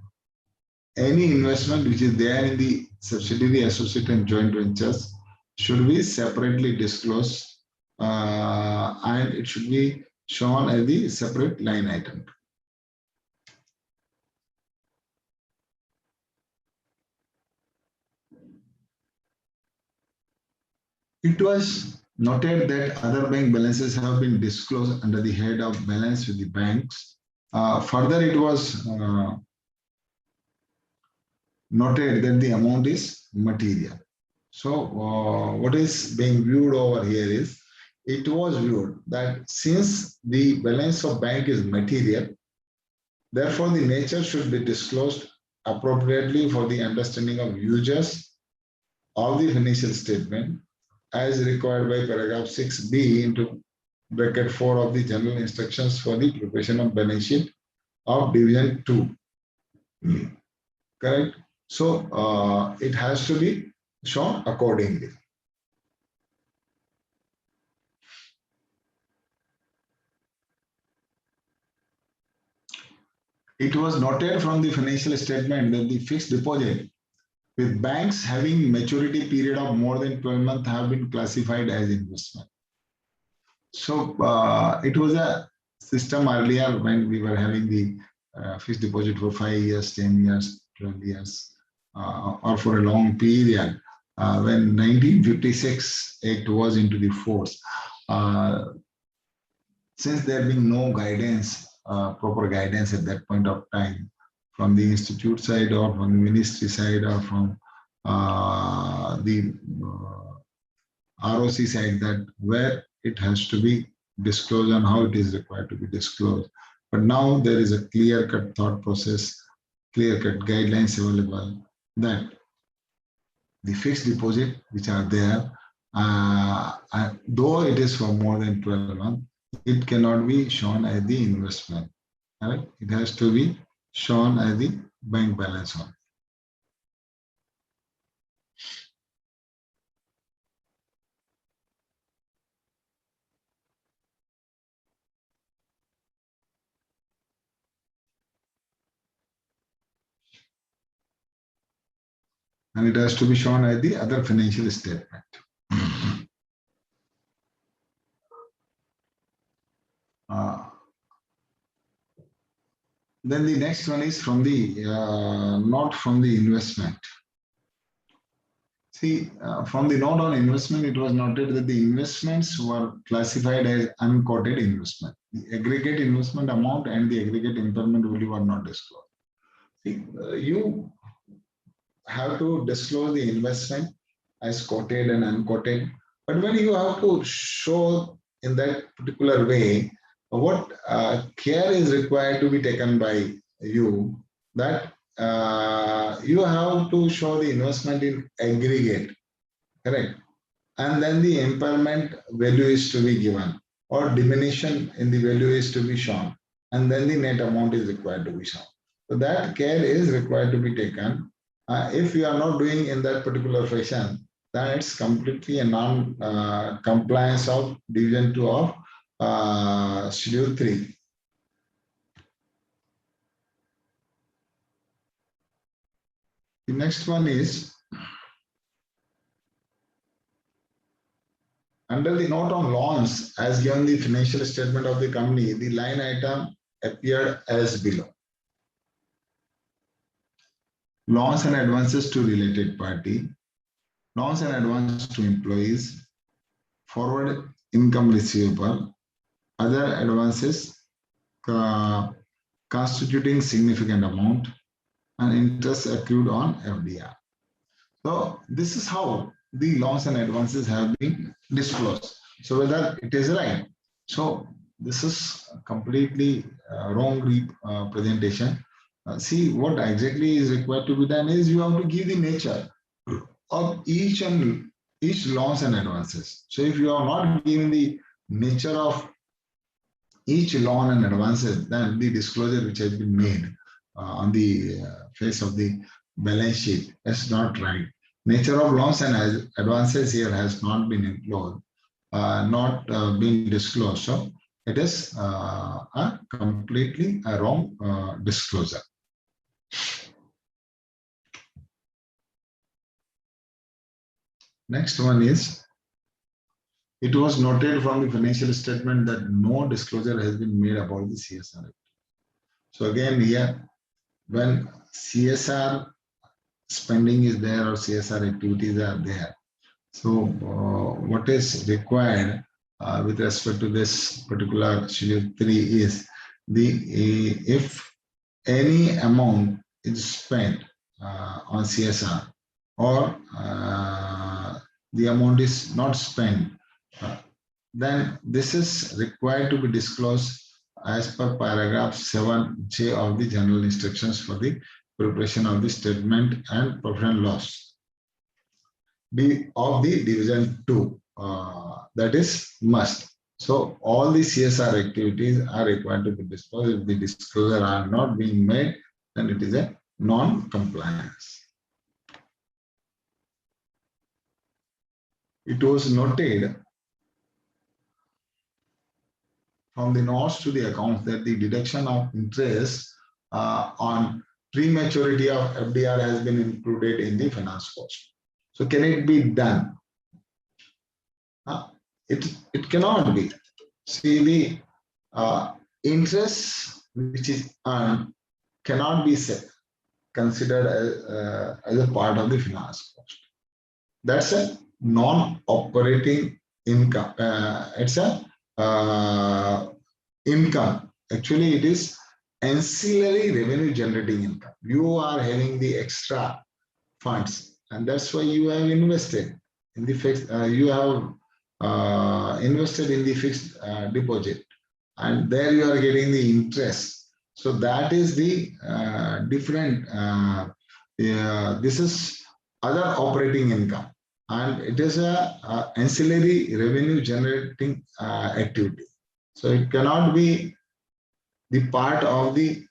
D: any investment which is there in the subsidiary, associate, and joint ventures should be separately disclosed, and it should be shown as the separate line item. It was noted that other bank balances have been disclosed under the head of balance with the banks. Further, it was noted that the amount is material. So what is being viewed over here is, it was viewed that since the balance of bank is material, therefore the nature should be disclosed appropriately for the understanding of users of the financial statement as required by paragraph 6b into bracket 4 of the general instructions for the preparation of balance sheet of division 2. Correct. So it has to be shown accordingly. It was noted from the financial statement that the fixed deposit with banks having maturity period of more than 12 months have been classified as investment. So it was a system earlier when we were having the fixed deposit for 5 years, 10 years, 12 years, or for a long period. When 1956 Act was into the force, since there being no guidance, proper guidance at that point of time from the institute side or from the ministry side or from the ROC side, that where it has to be disclosed and how it is required to be disclosed. But now there is a clear-cut thought process, clear-cut guidelines available that the fixed deposit which are there, though it is for more than 12 months, it cannot be shown as the investment. Right? It has to be shown as the bank balance only. And it has to be shown as the other financial statement. Then the next one is from the note from the investment. See, from the note on investment, it was noted that the investments were classified as unquoted investment. The aggregate investment amount and the aggregate impairment value were not disclosed. See, you have to disclose the investment as quoted and unquoted, but when you have to show in that particular way, what care is required to be taken by you, that you have to show the investment in aggregate, correct? And then the impairment value is to be given, or diminution in the value is to be shown, and then the net amount is required to be shown. So that care is required to be taken. If you are not doing in that particular fashion, then it's completely a non-compliance of Division 2 of Schedule 3. The next one is under the note on loans, as given the financial statement of the company, the line item appeared as below. Loans and advances to related party, loans and advances to employees, forward income receivable, other advances constituting significant amount, and interest accrued on FDR. So this is how the loans and advances have been disclosed. So whether it is right. So this is completely wrong presentation. See, what exactly is required to be done is you have to give the nature of each loans and advances. So if you are not giving the nature of each loan and advances, then the disclosure which has been made on the face of the balance sheet is not right. Nature of loans and advances here has not been included, not been disclosed. So it is a completely wrong disclosure. Next one is, it was noted from the financial statement that no disclosure has been made about the CSR. So again here, when CSR spending is there or CSR activities are there, so what is required with respect to this particular Schedule 3 is if any amount is spent on CSR or the amount is not spent, then this is required to be disclosed as per paragraph 7J of the general instructions for the preparation of the statement and profit and loss of the Division 2. That is must. So all the CSR activities are required to be disclosed. If the disclosure are not being made, then it is a non-compliance. It was noted from the notes to the accounts that the deduction of interest on prematurity of FDR has been included in the finance cost. So can it be done? It cannot be. See, the interest which is earned cannot be considered as a part of the finance cost. That's a non-operating income. It's a income. Actually, it is ancillary revenue generating income. You are having the extra funds, and that's why you have invested in the fixed. You have invested in the fixed deposit, and there you are getting the interest. So that is the different. This is other operating income, and it is a ancillary revenue generating activity. So it cannot be the part of the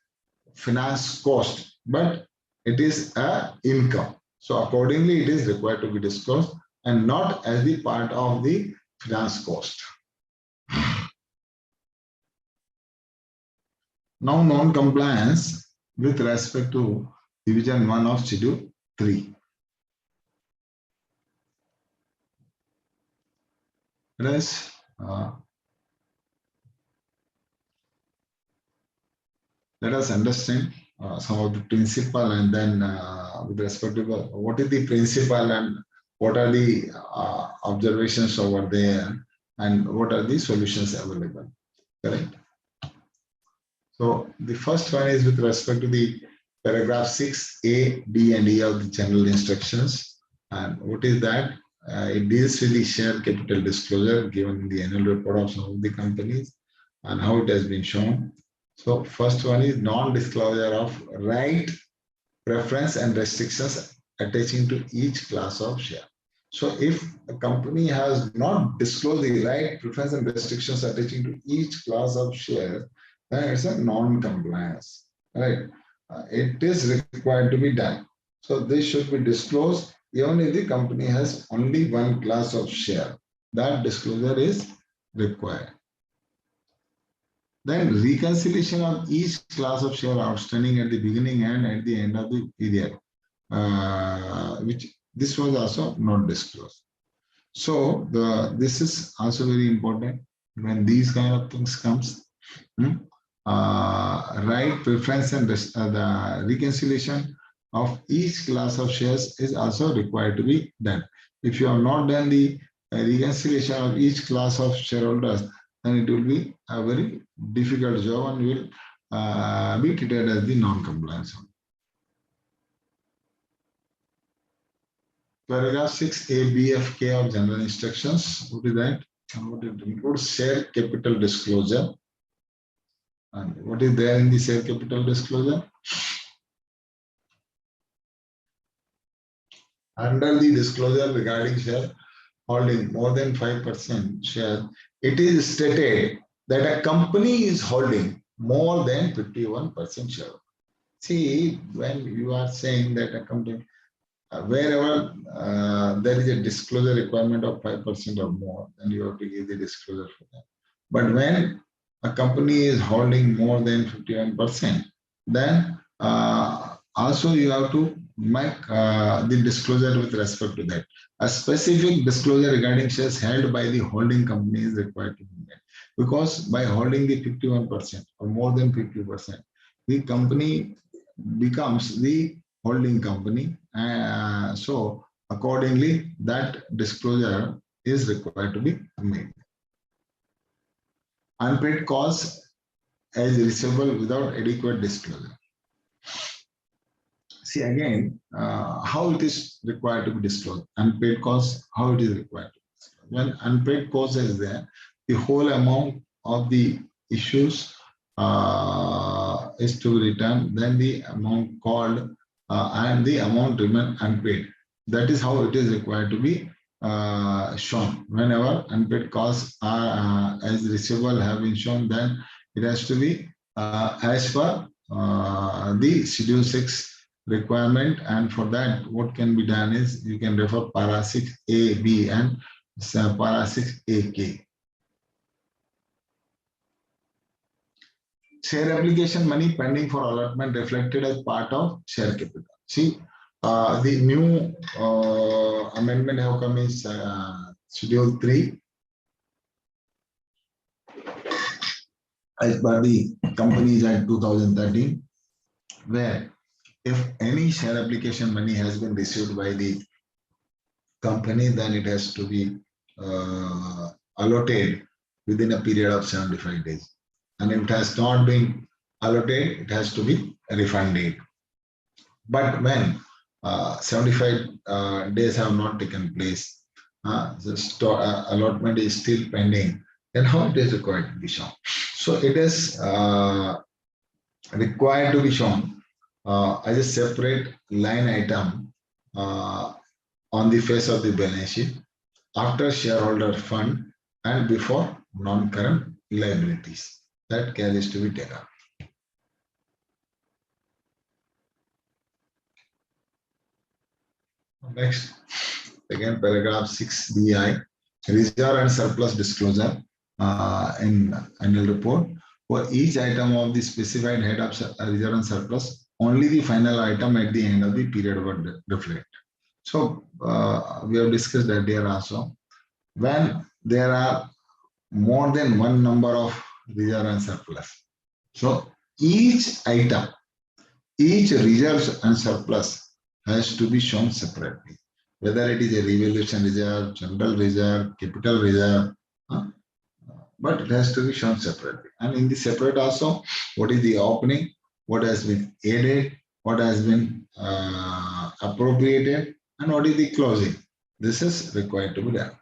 D: finance cost, but it is a income. So accordingly, it is required to be disclosed and not as the part of the finance cost. Now, non-compliance with respect to Division 1 of Schedule 3. Let's let us understand some of the principle, and then with respect to what is the principle and what are the observations over there and what are the solutions available. Correct. So the first one is with respect to the paragraph 6A, D, and E of the general instructions. And what is that? It deals with the share capital disclosure given in the annual report of some of the companies and how it has been shown. So first one is non-disclosure of right, preference, and restrictions attaching to each class of share. So if a company has not disclosed the right, preference, and restrictions attaching to each class of share, then it's a non-compliance, right? It is required to be done. So this should be disclosed even if the company has only one class of share, that disclosure is required. Then reconciliation of each class of share outstanding at the beginning and at the end of the period, which this was also not disclosed. So this is also very important when these kind of things comes. Right preference and the reconciliation of each class of shares is also required to be done. If you have not done the reconciliation of each class of shareholders, then it will be a very difficult job and will be treated as the non-compliance. Paragraph 6A, BFK of general instructions. What is that? What it includes share capital disclosure. And what is there in the share capital disclosure? Under the disclosure regarding share holding more than 5% share, it is stated that a company is holding more than 51% share. See, when you are saying that a company, wherever there is a disclosure requirement of 5% or more, then you have to give the disclosure for that. But when a company is holding more than 51%, then also you have to make the disclosure with respect to that. A specific disclosure regarding shares held by the holding company is required to be made, because by holding the 51% or more than 50%, the company becomes the holding company. So accordingly, that disclosure is required to be made. Unpaid costs as receivable without adequate disclosure. See again, how it is required to be disclosed. Unpaid costs, how it is required to be disclosed. When unpaid cost is there, the whole amount of the issues is to be returned, then the amount called and the amount remain unpaid. That is how it is required to be shown. Whenever unpaid costs are as receivable have been shown, then it has to be as per the Schedule 6 requirement. And for that, what can be done is you can refer para 6A, B and para 6AK. Share application money pending for allotment reflected as part of share capital. See, the new amendment have come is Schedule 3 as per the Companies Act 2013, where if any share application money has been received by the company, then it has to be allotted within a period of 75 days. And if it has not been allotted, it has to be refunded. But when 75 days have not taken place, the allotment is still pending, then how it is required to be shown? So it is required to be shown as a separate line item on the face of the balance sheet after shareholder fund and before non-current liabilities. That care is to be taken. Next, again, paragraph 6BI, reserve and surplus disclosure in annual report. For each item of the specified head of reserve and surplus, only the final item at the end of the period would reflect. So we have discussed that there also, when there are more than one number of reserve and surplus. So each item, each reserve and surplus has to be shown separately, whether it is a revaluation reserve, general reserve, capital reserve, but it has to be shown separately. And in the separate also, what is the opening, what has been added, what has been appropriated, and what is the closing. This is required to be done.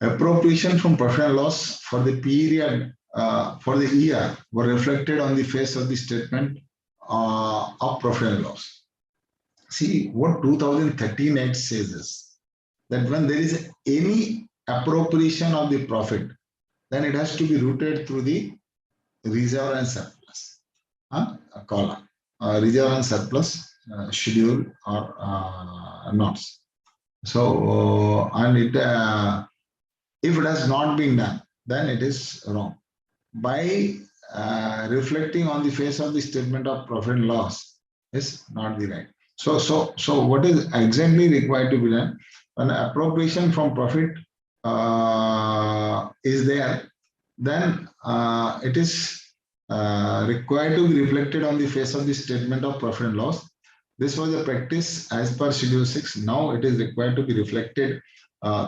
D: Appropriation from profit and loss for the period for the year were reflected on the face of the statement of profit and loss. See, what 2013 Act says is that when there is any appropriation of the profit, then it has to be routed through the reserve and surplus column. Reserve and surplus schedule or not. So, and it if it has not been done, then it is wrong. By reflecting on the face of the statement of profit and loss is not the right. So what is exactly required to be done? An appropriation from profit is there, then it is required to be reflected on the face of the statement of profit and loss. This was a practice as per Schedule 6. Now it is required to be reflected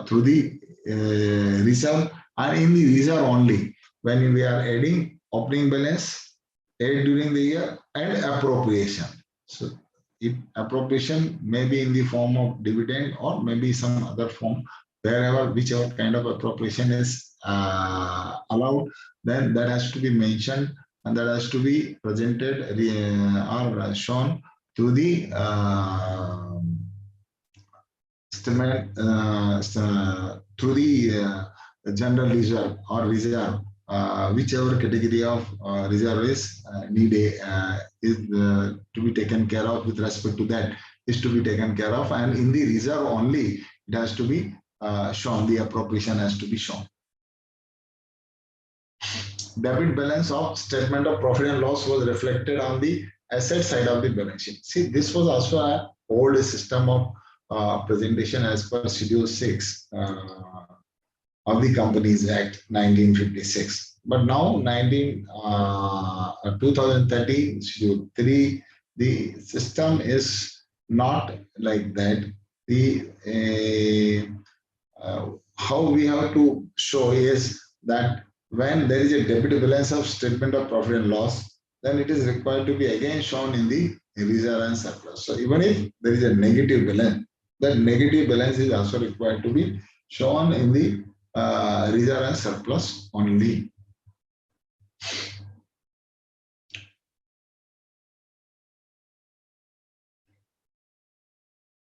D: through the reserve, and in the reserve only when we are adding opening balance, aid during the year, and appropriation. So appropriation may be in the form of dividend or maybe some other form, wherever, whichever kind of appropriation is allowed, then that has to be mentioned and that has to be presented or shown to the statement through the general reserve or reserve, whichever category of reserve is to be taken care of with respect to that is to be taken care of, and in the reserve only it has to be shown, the appropriation has to be shown. Debit balance of statement of profit and loss was reflected on the asset side of the balance sheet. See, this was also an old system of presentation as per Schedule 6 of the Companies Act 1956. But now 2013 Schedule 3, the system is not like that. The how we have to show is that when there is a debit balance of statement of profit and loss, then it is required to be again shown in the reserve and surplus. So even if there is a negative balance, that negative balance is also required to be shown in the reserve and surplus only.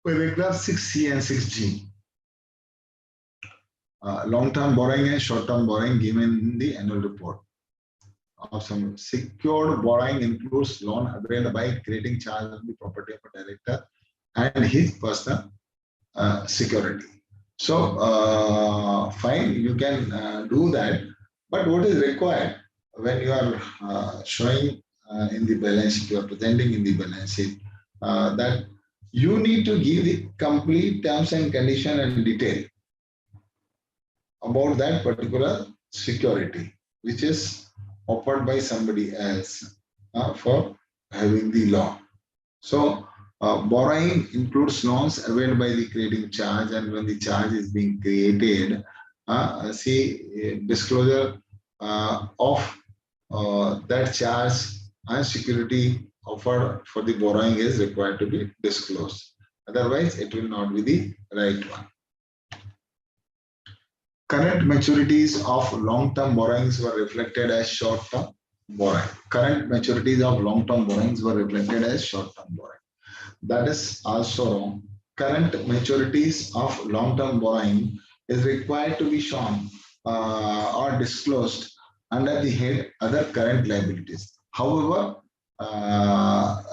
D: Paragraph 6C and 6G. Long-term borrowing and short-term borrowing given in the annual report. Awesome. Secured borrowing includes loan availed by creating charge on the property of a director and his personal security. So fine, you can do that, but what is required when you are showing in the balance sheet, you are presenting in the balance sheet, that you need to give the complete terms and condition and detail about that particular security, which is offered by somebody else for having the loan. So borrowing includes loans availed by the creating charge, and when the charge is being created, see disclosure of that charge and security offered for the borrowing is required to be disclosed. Otherwise, it will not be the right one. Current maturities of long-term borrowings were reflected as short-term borrowing. Current maturities of long-term borrowings were reflected as short-term borrowing. That is also wrong. Current maturities of long-term borrowing is required to be shown or disclosed under the head other current liabilities. However,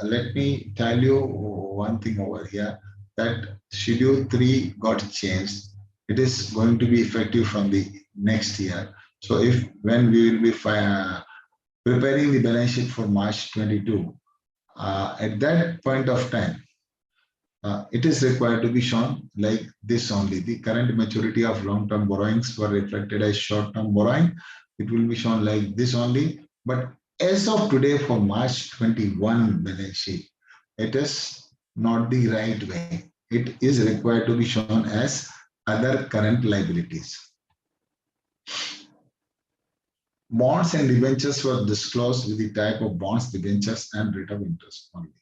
D: let me tell you one thing over here, that Schedule 3 got changed. It is going to be effective from the next year. So if when we will be preparing the balance sheet for March 22, at that point of time, it is required to be shown like this only. The current maturity of long-term borrowings were reflected as short-term borrowing. It will be shown like this only. But as of today for March 21 balance sheet, it is not the right way. It is required to be shown as other current liabilities. Bonds and debentures were disclosed with the type of bonds, debentures, and rate of interest only.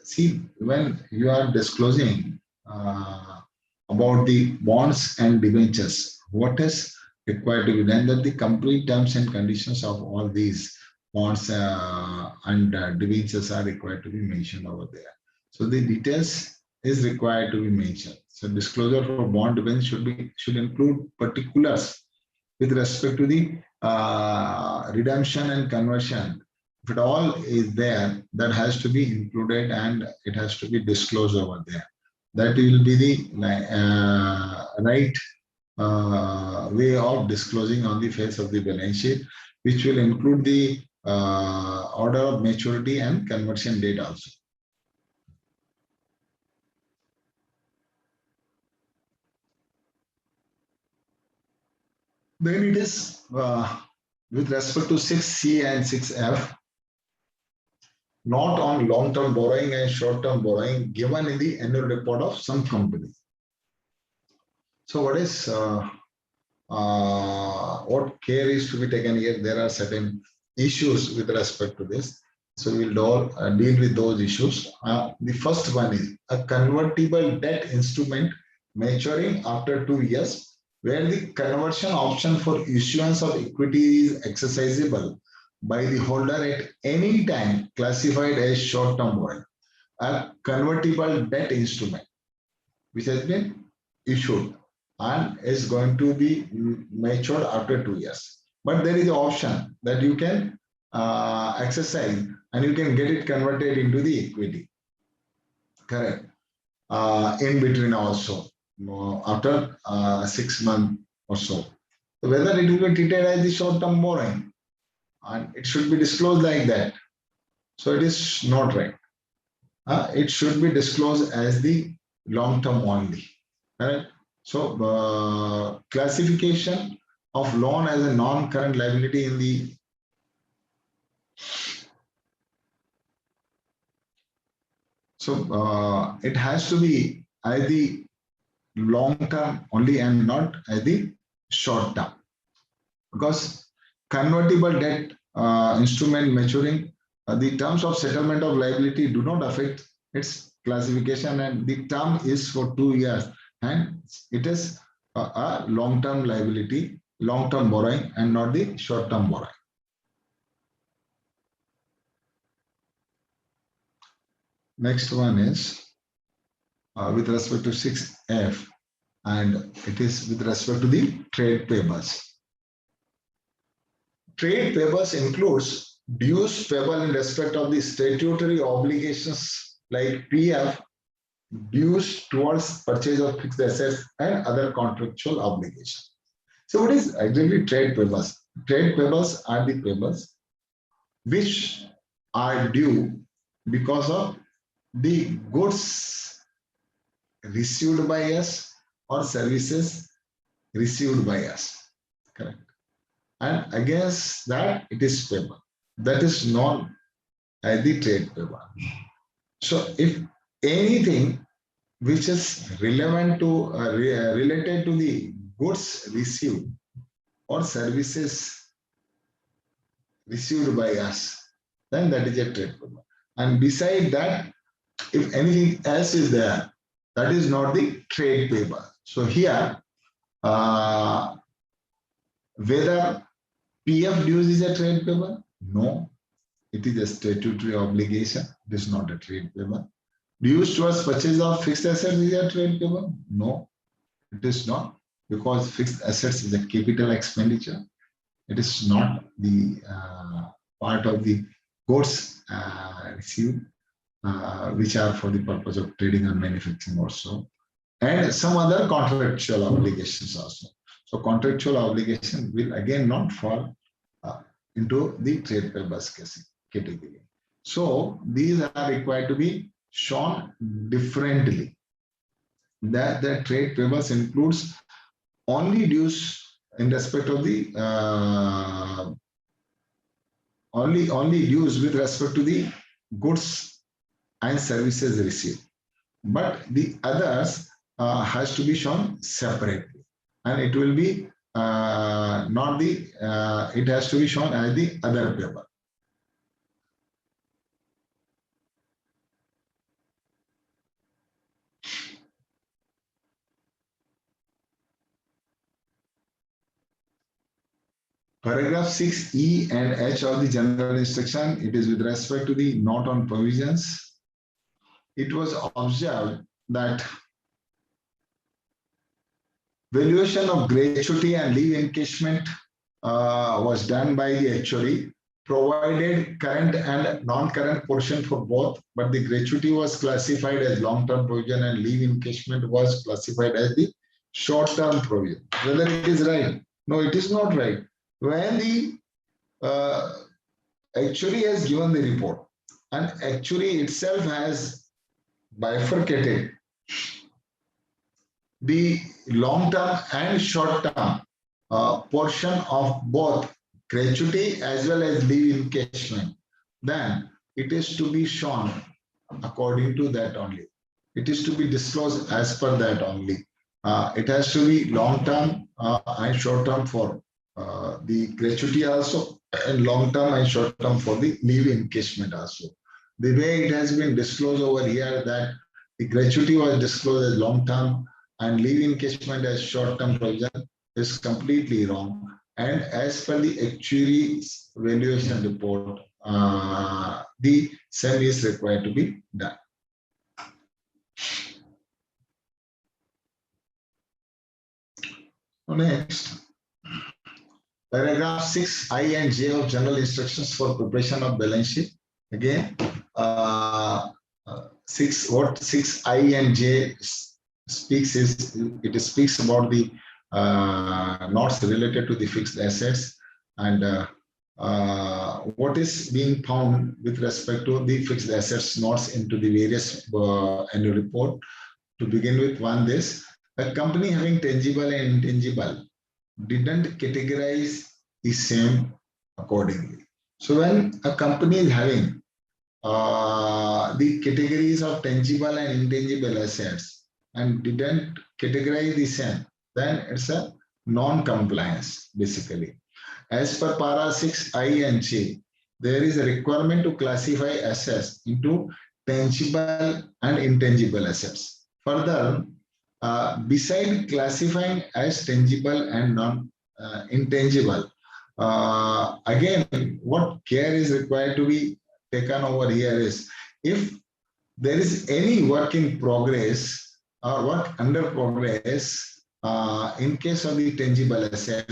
D: See, when you are disclosing about the bonds and debentures, what is required to be done, that the complete terms and conditions of all these bonds and debentures are required to be mentioned over there. So the details is required to be mentioned. So disclosure for bond debentures should include particulars with respect to the redemption and conversion if it all is there, that has to be included and it has to be disclosed over there. That will be the right way of disclosing on the face of the balance sheet, which will include the order of maturity and conversion date also. Then it is with respect to 6C and 6F, not on long-term borrowing and short-term borrowing given in the annual report of some company. So what is what care is to be taken here? There are certain issues with respect to this. So we'll deal with those issues. The first one is a convertible debt instrument maturing after 2 years, where the conversion option for issuance of equity is exercisable by the holder at any time classified as short-term borrowing. A convertible debt instrument which has been issued and is going to be matured after 2 years. But there is an option that you can exercise and you can get it converted into the equity. Correct. In between also, after 6 months or so. So whether it will be treated as the short-term borrowing, and it should be disclosed like that. So it is not right. It should be disclosed as the long-term only. Correct. So classification of loan as a non-current liability in the it has to be as the long-term only and not as the short-term, because convertible debt instrument maturing, the terms of settlement of liability do not affect its classification, and the term is for 2 years, and it is a long-term liability, long-term borrowing, and not the short-term borrowing. Next one is with respect to 6F, and it is with respect to the trade payables. Trade payables includes dues payable in respect of the statutory obligations like PF, dues towards purchase of fixed assets, and other contractual obligations. So what is actually trade payables? Trade payables are the payables which are due because of the goods received by us or services received by us. Correct. And against that, it is payable. That is known as the trade payable. So if anything which is relevant to related to the goods received or services received by us, then that is a trade payable. And beside that, if anything else is there, that is not the trade payable. So here, whether PF dues is a trade payable? No, it is a statutory obligation. It is not a trade payable. Dues towards purchase of fixed assets is a trade payable? No, it is not, because fixed assets is a capital expenditure. It is not the part of the goods received, which are for the purpose of trading and manufacturing also, and some other contractual obligations also. So contractual obligation will again not fall into the trade payables category. So these are required to be shown differently. That the trade payables includes only dues in respect of the only dues with respect to the goods and services received, but the others has to be shown separately, and it will be not the it has to be shown as the other payable. Paragraph 6E and H of the general instruction, it is with respect to the note on provisions. It was observed that valuation of gratuity and leave encashment was done by the HOD provided current and non-current portion for both, but the gratuity was classified as long-term provision and leave encashment was classified as the short-term provision. Whether it is right? No, it is not right. When the actuary has given the report and actuary itself has bifurcated the long-term and short-term portion of both gratuity as well as leave encashment, then it is to be shown according to that only. It is to be disclosed as per that only. It has to be long-term and short-term for the gratuity also, and long-term and short-term for the leave encashment also. The way it has been disclosed over here that the gratuity was disclosed as long-term and leave encashment as short-term provision is completely wrong. And as per the actuary's valuation report, the same is required to be done. Next, paragraph 6I and J of general instructions for preparation of balance sheet. Again, 6I and J speaks is it speaks about the notes related to the fixed assets and what is being found with respect to the fixed assets notes into the various annual report. To begin with, one, this a company having tangible and intangible didn't categorize the same accordingly. So when a company is having the categories of tangible and intangible assets and didn't categorize the same, then it's a non-compliance basically. As per para 6I and J, there is a requirement to classify assets into tangible and intangible assets. Further, beside classifying as tangible and non-intangible, again, what care is required to be taken over here is if there is any work in progress or work under progress in case of the tangible asset,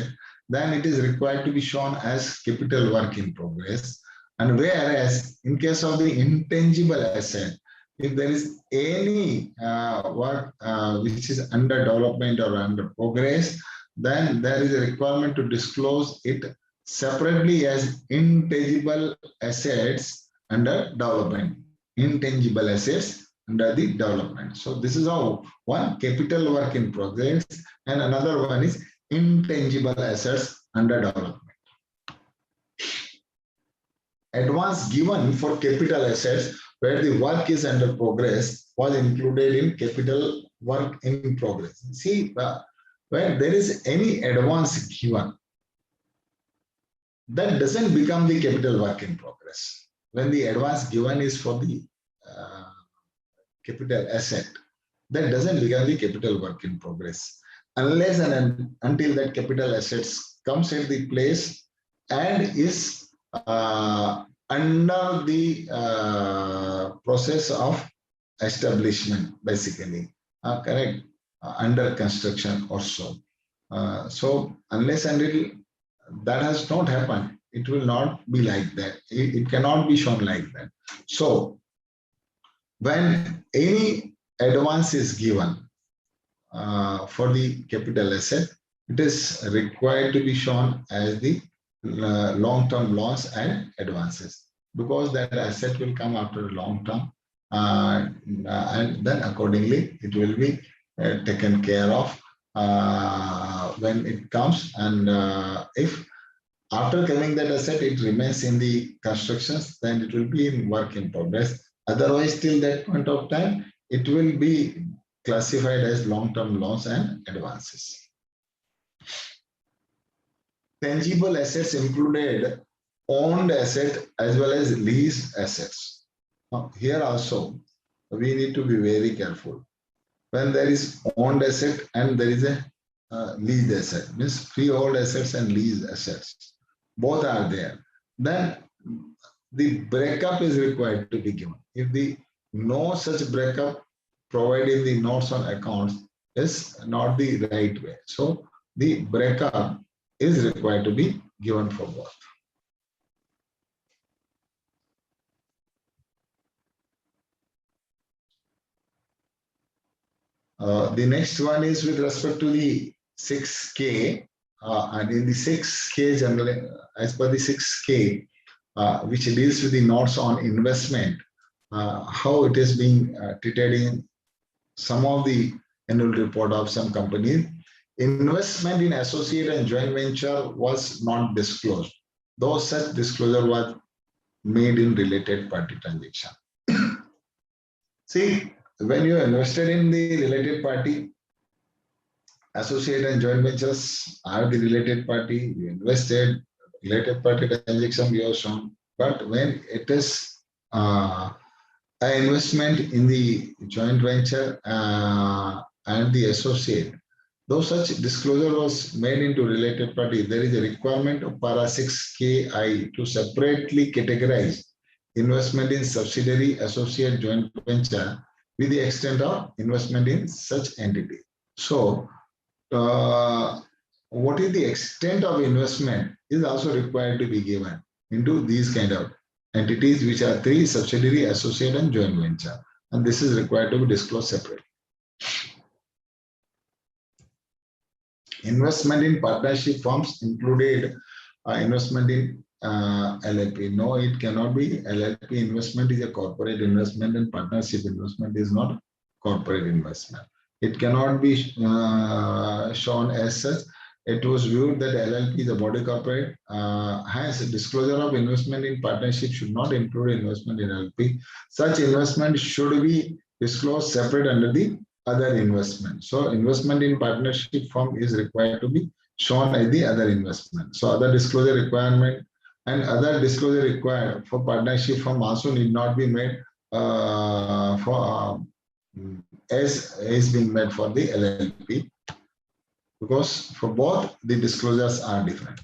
D: then it is required to be shown as capital work in progress. And whereas in case of the intangible asset, if there is any work which is under development or under progress, then there is a requirement to disclose it separately as intangible assets under development. Intangible assets under the development. So this is how one capital work in progress and another one is intangible assets under development. Advance given for capital assets where the work is under progress was included in capital work in progress. See, when there is any advance given, that doesn't become the capital work in progress. When the advance given is for the capital asset, that doesn't become the capital work in progress unless and until that capital assets comes at the place and is under the process of establishment, basically, correct, under construction or so. So unless and until that has not happened, it will not be like that. It cannot be shown like that. So when any advance is given for the capital asset, it is required to be shown as the long-term loans and advances, because that asset will come after a long term and then accordingly it will be taken care of when it comes, and if after coming that asset it remains in the constructions, then it will be in work in progress. Otherwise, till that point of time, it will be classified as long-term loans and advances. Tangible assets included owned asset as well as leased assets. Now, here also, we need to be very careful. When there is owned asset and there is a leased asset, means freehold assets and leased assets, both are there, then the breakup is required to be given. If the no such breakup provided in the notes on accounts is not the right way. So the breakup is required to be given for both. The next one is with respect to the 6K, and in the 6K generally, as per the 6K, which deals with the notes on investment, how it is being treated in some of the annual report of some companies. Investment in associate and joint venture was not disclosed, though such disclosure was made in related party transaction. See, when you invested in the related party, associate and joint ventures are the related party, you invested, related party transaction we have shown. But when it is an investment in the joint venture and the associate, though such disclosure was made into related party, there is a requirement of para 6KI to separately categorize investment in subsidiary, associate, joint venture with the extent of investment in such entity. So, what is the extent of investment is also required to be given into these kind of entities, which are 3: subsidiary, associate, and joint venture. And this is required to be disclosed separately. Investment in partnership firms included investment in LLP. No, it cannot be. LLP investment is a corporate investment, and partnership investment is not corporate investment. It cannot be shown as such. It was viewed that LLP is a body corporate. Hence, disclosure of investment in partnership should not include investment in LLP. Such investment should be disclosed separate under the other investment. So, investment in partnership firm is required to be shown as the other investment. So, other disclosure requirement and other disclosure required for partnership firm also need not be made as is being made for the LLP, because for both the disclosures are different.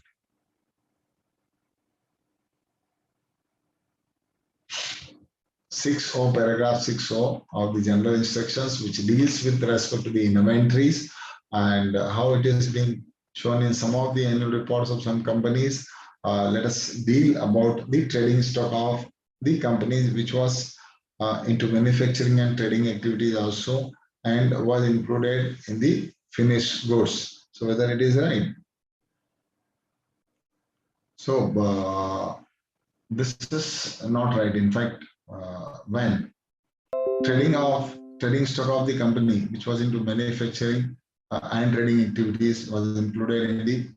D: Paragraph 6.0 of the general instructions, which deals with respect to the inventories and how it is being shown in some of the annual reports of some companies. Let us deal about the trading stock of the companies which was into manufacturing and trading activities also, and was included in the finished goods. So whether it is right. So this is not right. In fact, when trading stock of the company which was into manufacturing and trading activities was included in the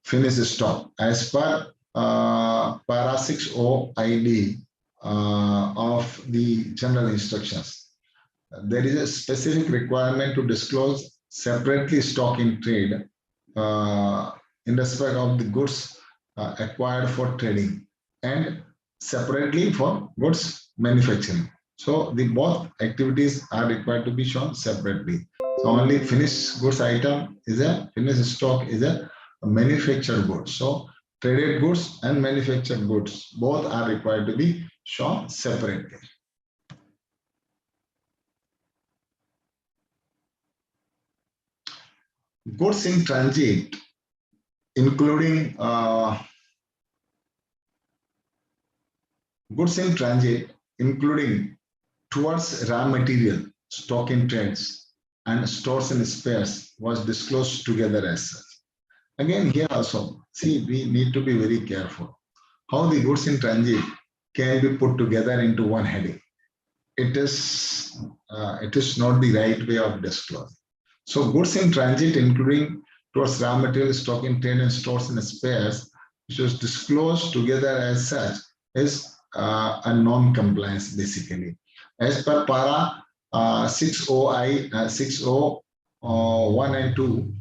D: finished stock as per para 6.0 ID of the general instructions. There is a specific requirement to disclose separately stock in trade in respect of the goods acquired for trading and separately for goods manufacturing. So the both activities are required to be shown separately. So only finished goods item is a finished stock is a manufactured goods. So traded goods and manufactured goods both are required to be shown separately. Goods in transit, including goods in transit, including towards raw material, stock in trades, and stores and spares, was disclosed together as such. Again, here also, see, we need to be very careful how the goods in transit can be put together into one heading. It is not the right way of disclosure. So goods in transit, including towards raw material, stock in trade, and stores and spares, which was disclosed together as such, is a non-compliance basically. As per para 6.0 and 2,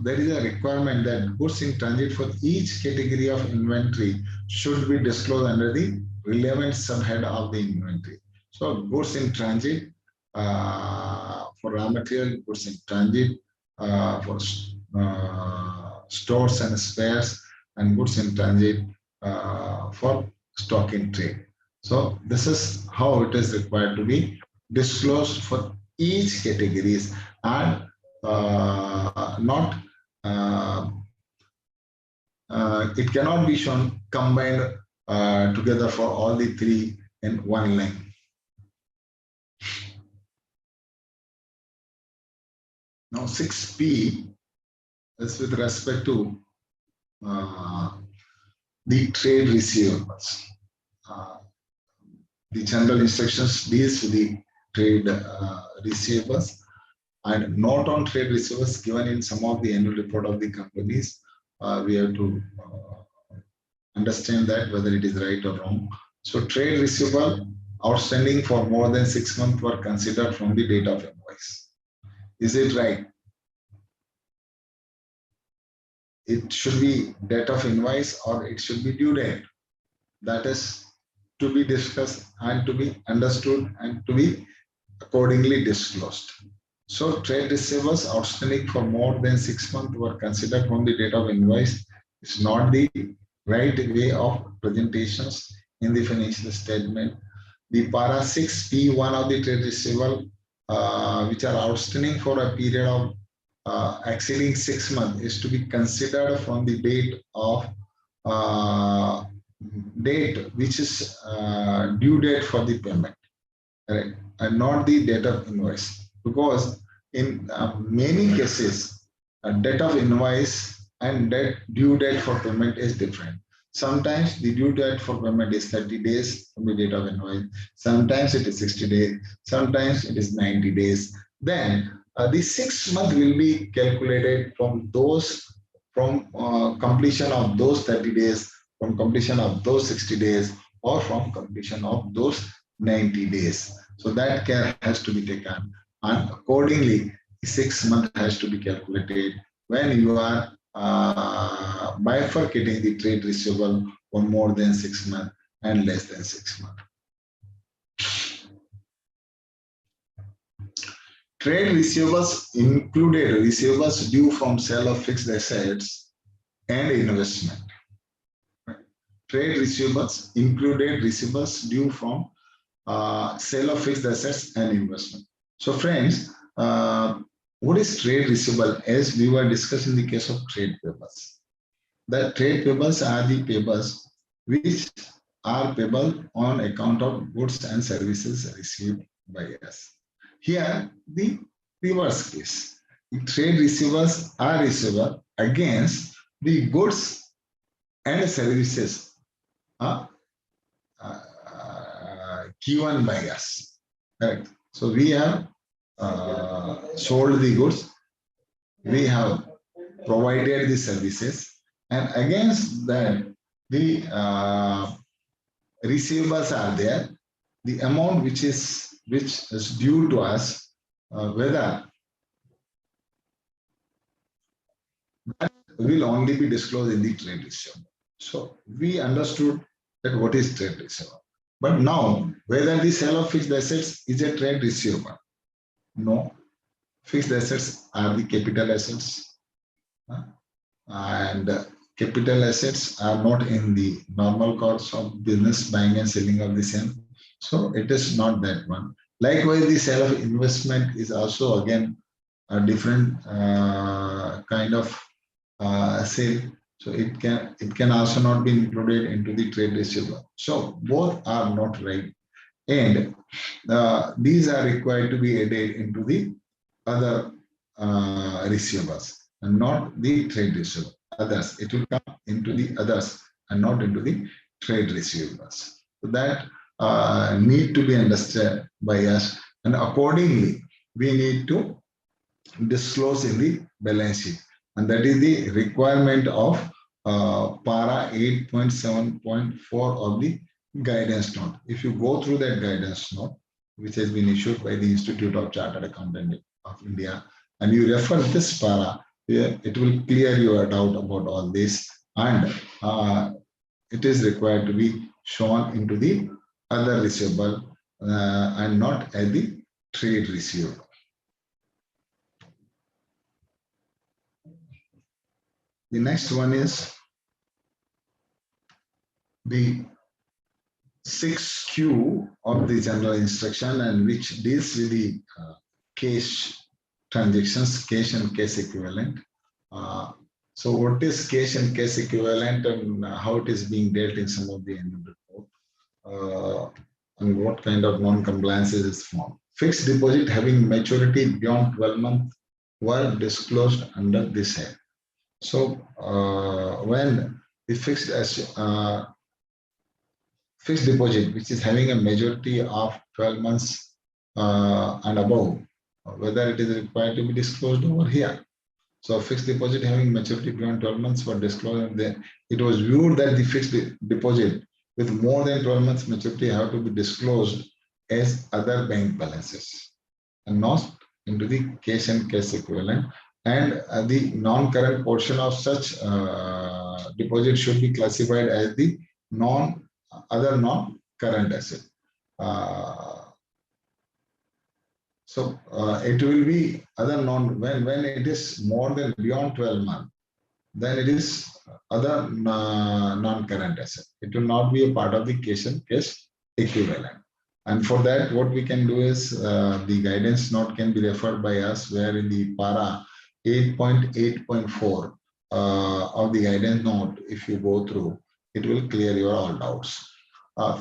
D: there is a requirement that goods in transit for each category of inventory should be disclosed under the relevant subhead of the inventory. So goods in transit for raw material, goods in transit for stores and spares, and goods in transit for stock in trade. So this is how it is required to be disclosed for each categories, and it cannot be shown combined together for all the three in one line. Now 6P is with respect to the trade receivables. The general instructions deals with the trade receivables and not on trade receivables given in some of the annual report of the companies. We have to understand that whether it is right or wrong. So trade receivable outstanding for more than 6 months were considered from the date of invoice. Is it right? It should be date of invoice or it should be due date. That is to be discussed and to be understood and to be accordingly disclosed. So trade receivables outstanding for more than 6 months were considered from the date of invoice. It's not the right way of presentations in the financial statement. The para 6P1 of the trade receivable, which are outstanding for a period of exceeding 6 months, is to be considered from the date of date which is due date for the payment, right? And not the date of invoice, because in many cases, date of invoice and due date for payment is different. Sometimes the due date for payment is 30 days from the date of invoice. Sometimes it is 60 days. Sometimes it is 90 days. Then the 6 month will be calculated from those, from completion of those 30 days, from completion of those 60 days, or from completion of those 90 days. So that care has to be taken, and accordingly, 6 month has to be calculated when you are bifurcating the trade receivable for more than 6 months and less than 6 months. Trade receivables included receivables due from sale of fixed assets and investment. Trade receivables included receivables due from sale of fixed assets and investment. So friends, what is trade receivable? As we were discussing the case of trade payables. The trade payables are the payables which are payable on account of goods and services received by us. Here, the reverse case. The trade receivables are receivable against the goods and services given by us. Correct. So we have sold the goods, we have provided the services, and against that the receivables are there. The amount which is due to us, whether that will only be disclosed in the trade receivable. So we understood that what is trade receivable. But now, whether the sale of fixed assets is a trade receivable? No. Fixed assets are the capital assets, and capital assets are not in the normal course of business, buying and selling of the same. So it is not that one. Likewise, the sale of investment is also again a different kind of sale. So it can also not be included into the trade receivable. So both are not right, and these are required to be added into the other receivables and not the trade receivable. Others, it will come into the others and not into the trade receivables. So that need to be understood by us, and accordingly we need to disclose in the balance sheet, and that is the requirement of para 8.7.4 of the guidance note. If you go through that guidance note, which has been issued by the Institute of Chartered Accountants of India, and you refer this para, it will clear your doubt about all this, and it is required to be shown into the other receivable and not at the trade receivable. The next one is the 6Q of the general instruction, and which deals with the cash transactions, cash and cash equivalent. So what is cash and cash equivalent, and how it is being dealt in some of the annual report, and what kind of non-compliances is formed. Fixed deposit having maturity beyond 12 months were disclosed under this head. So when the fixed deposit, which is having a majority of 12 months and above, whether it is required to be disclosed over here. So fixed deposit having maturity beyond 12 months were disclosed, and then it was viewed that the fixed deposit with more than 12 months maturity have to be disclosed as other bank balances and not into the cash and cash equivalent. And the non-current portion of such deposit should be classified as the other non-current asset. So it will be other when it is more than beyond 12 months, then it is other non-current asset. It will not be a part of the cash and cash equivalent. And for that, what we can do is the guidance note can be referred by us, where in the para 8.8.4 of the guidance note, if you go through, it will clear your all doubts.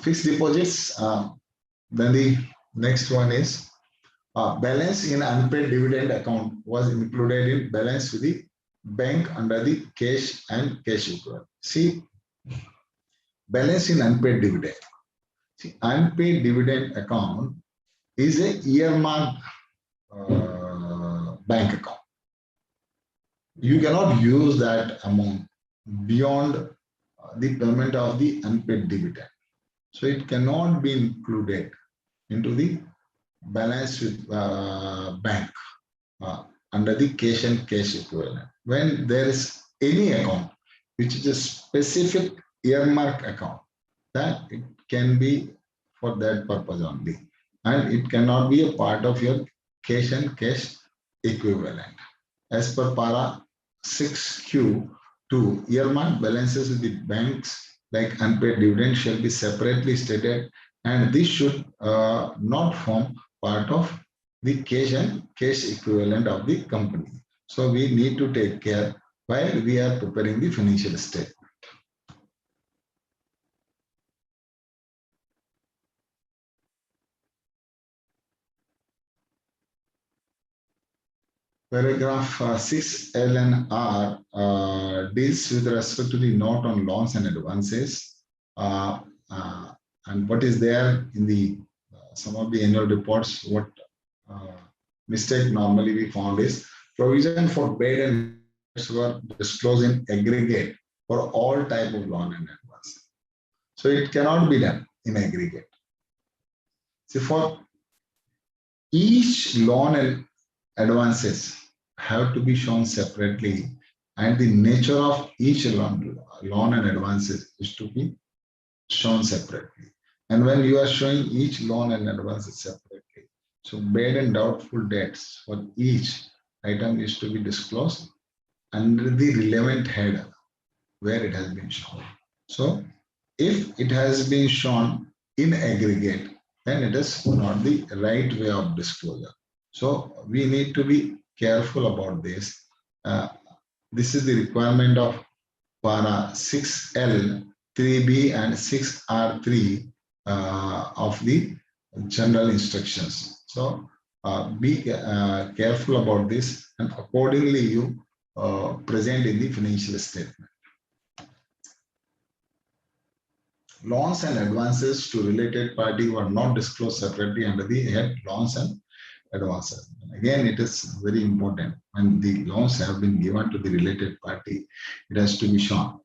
D: Fixed deposits, then the next one is balance in unpaid dividend account was included in balance with the bank under the cash and cash equivalent. See, balance in unpaid dividend. See, unpaid dividend account is a earmarked bank account. You cannot use that amount beyond the payment of the unpaid dividend. So it cannot be included into the balance with bank under the cash and cash equivalent. When there is any account which is a specific earmark account, that it can be for that purpose only, and it cannot be a part of your cash and cash equivalent. As per para 6Q2, earmark balances with the banks like unpaid dividend shall be separately stated, and this should not form part of the cash and cash equivalent of the company. So we need to take care while we are preparing the financial statement. Paragraph 6L and R deals with respect to the note on loans and advances, and what is there in the some of the annual reports. What mistake normally we found is provision for paid and were disclosed in aggregate for all type of loan and advance. So it cannot be done in aggregate. See, for each loan and advances have to be shown separately, and the nature of each loan and advances is to be shown separately. And when you are showing each loan and advances separately, so bad and doubtful debts for each item is to be disclosed under the relevant head where it has been shown. So if it has been shown in aggregate, then it is not the right way of disclosure. So we need to be careful about this. This is the requirement of para 6L, 3B and 6R3 of the general instructions. So be careful about this, and accordingly you present in the financial statement. Loans and advances to related party were not disclosed separately under the head loans and advances. Again, it is very important. When the loans have been given to the related party, it has to be shown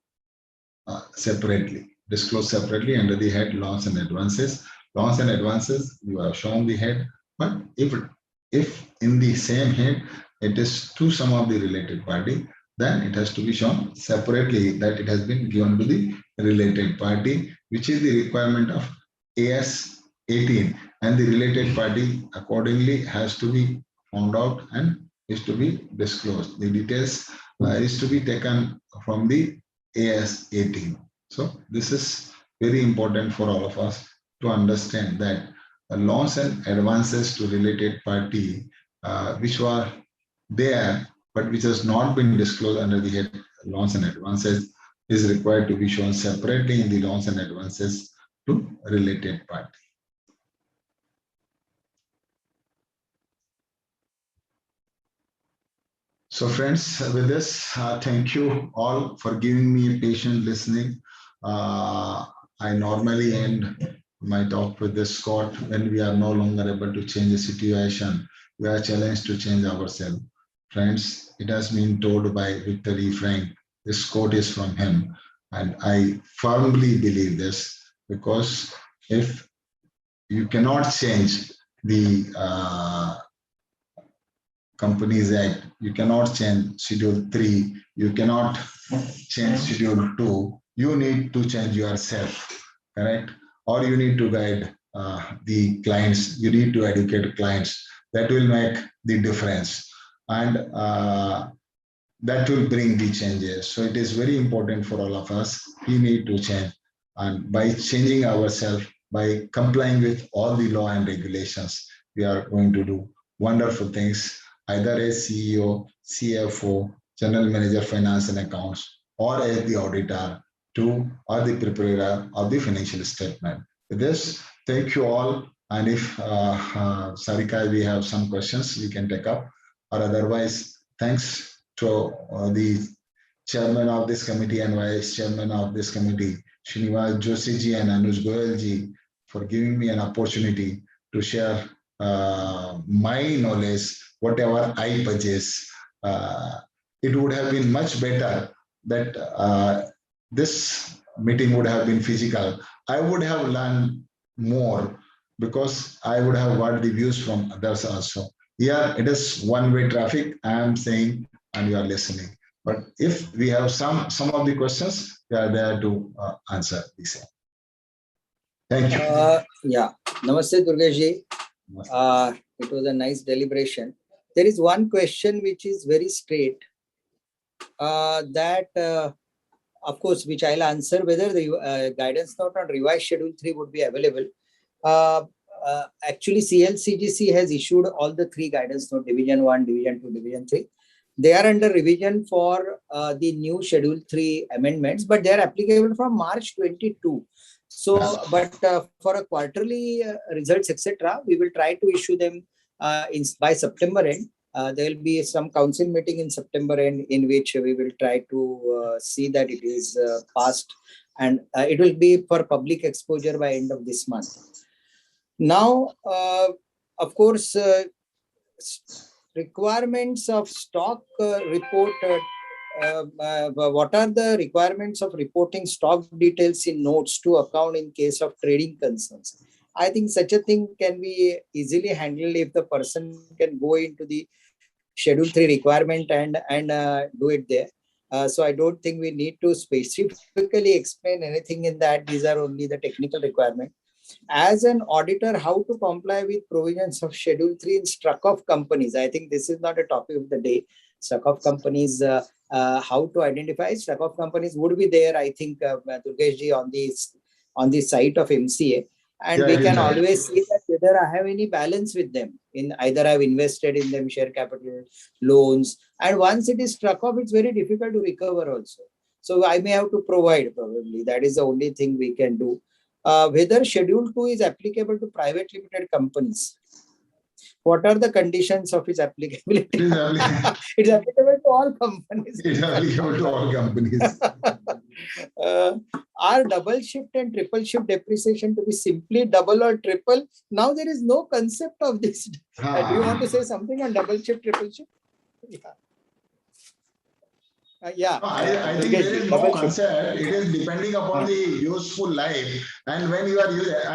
D: separately, disclosed separately under the head loans and advances. Loans and advances, you have shown the head, but if in the same head it is to some of the related party, then it has to be shown separately that it has been given to the related party, which is the requirement of AS 18, and the related party accordingly has to be found out and is to be disclosed. The details is to be taken from the AS 18. So this is very important for all of us to understand that loans and advances to related party which were there but which has not been disclosed under the head loans and advances is required to be shown separately in the loans and advances to related party. So friends, with this, thank you all for giving me patient listening. I normally end my talk with this quote: when we are no longer able to change the situation, we are challenged to change ourselves. Friends, it has been told by Viktor E. Frank. This quote is from him. And I firmly believe this, because if you cannot change the Companies Act, you cannot change Schedule 3, you cannot change Schedule 2, you need to change yourself, correct? Or you need to guide the clients, you need to educate clients. That will make the difference. And that will bring the changes. So it is very important for all of us. We need to change. And by changing ourselves, by complying with all the law and regulations, we are going to do wonderful things, either as CEO, CFO, General Manager, Finance and Accounts, or as the auditor, or the preparer of the financial statement. With this, thank you all. And if Sarika, we have some questions we can take up, or otherwise, thanks to the chairman of this committee and vice chairman of this committee, Srinivas Joshi ji and Anuj Goyal ji, for giving me an opportunity to share my knowledge, whatever I possess. It would have been much better that this meeting would have been physical. I would have learned more, because I would have got the views from others also. Here it is one-way traffic, I am saying, and you are listening. But if we have some of the questions, we are there to answer the same. Thank you.
B: Yeah, Namaste Durgesh. It was a nice deliberation. There is one question which is very straight, of course, which I'll answer, whether the guidance note on revised Schedule 3 would be available. Actually, CLCGC has issued all the 3 guidance note, Division 1, Division 2, Division 3. They are under revision for the new Schedule 3 amendments, but they are applicable from March 22. So, but for a quarterly results, etc., we will try to issue them by September end. There will be some council meeting in September end, in which we will try to see that it is passed, and it will be for public exposure by end of this month. Now, of course, requirements of stock report. What are the requirements of reporting stock details in notes to account in case of trading concerns? I think such a thing can be easily handled if the person can go into the Schedule 3 requirement and do it there. So I don't think we need to specifically explain anything in that. These are only the technical requirement. As an auditor, how to comply with provisions of Schedule 3 in struck-off companies? I think this is not a topic of the day. Struck-off companies, how to identify struck-off companies would be there, I think, Durgesh ji, on the site of MCA. And we can always see that whether I have any balance with them. In either I've invested in them, share capital, loans. And once it is struck off, it's very difficult to recover also. So I may have to provide, probably. That is the only thing we can do. Whether Schedule 2 is applicable to private limited companies. What are the conditions of its applicability? It's applicable to all companies.
D: It's applicable to all companies.
B: Are double shift and triple shift depreciation to be simply double or triple? Now there is no concept of this. Do you want to say something on double shift, triple shift? Yeah.
D: I think there is no concept. It is depending upon the useful life. And when you are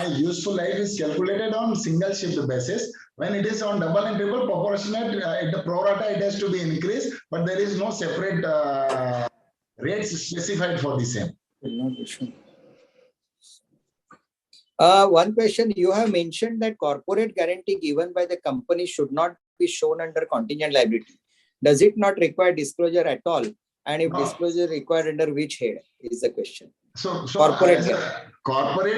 D: useful life is calculated on single shift basis. When it is on double and triple proportionate, the pro rata, it has to be increased, but there is no separate rates specified for the same.
B: One question, you have mentioned that corporate guarantee given by the company should not be shown under contingent liability. Does it not require disclosure at all? And if disclosure required, under which head is the question?
D: So corporate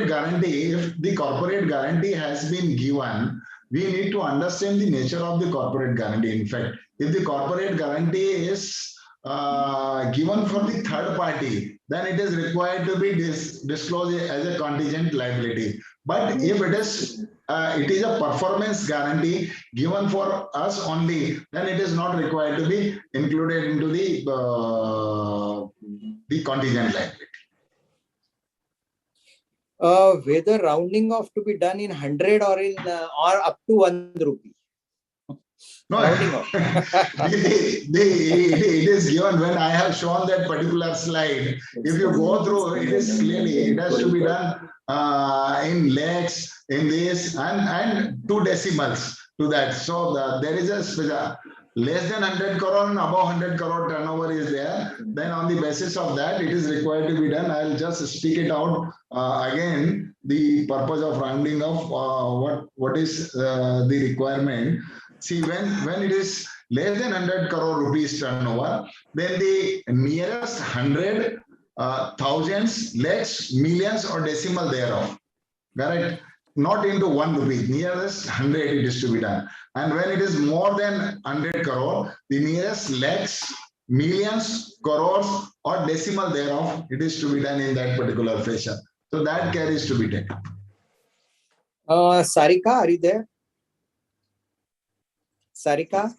D: guarantee, if the corporate guarantee has been given, we need to understand the nature of the corporate guarantee. In fact, if the corporate guarantee is given for the third party, then it is required to be disclosed as a contingent liability. But if it is a performance guarantee given for us only, then it is not required to be included into the contingent liability.
B: Whether rounding off to be done in 100 or in or up to 1 rupee.
D: No,
B: Rounding off.
D: it is given when I have shown that particular slide. If you go through, it is clearly, it has to be done in lakhs, in this, and 2 decimals to that. So there is a special, less than 100 crore and above 100 crore turnover is there. Then on the basis of that, it is required to be done. I'll just speak it out again. The purpose of rounding off, what is the requirement? See, when it is less than 100 crore rupees turnover, then the nearest 100, thousands, lakhs, millions or decimal thereof, correct? Not into 1 rupee, nearest 100 it is to be done. And when it is more than 100 crore, the nearest lakhs, millions, crores or decimal thereof, it is to be done in that particular fashion. So that care is to be taken.
B: Sarika, are you there? Sarika?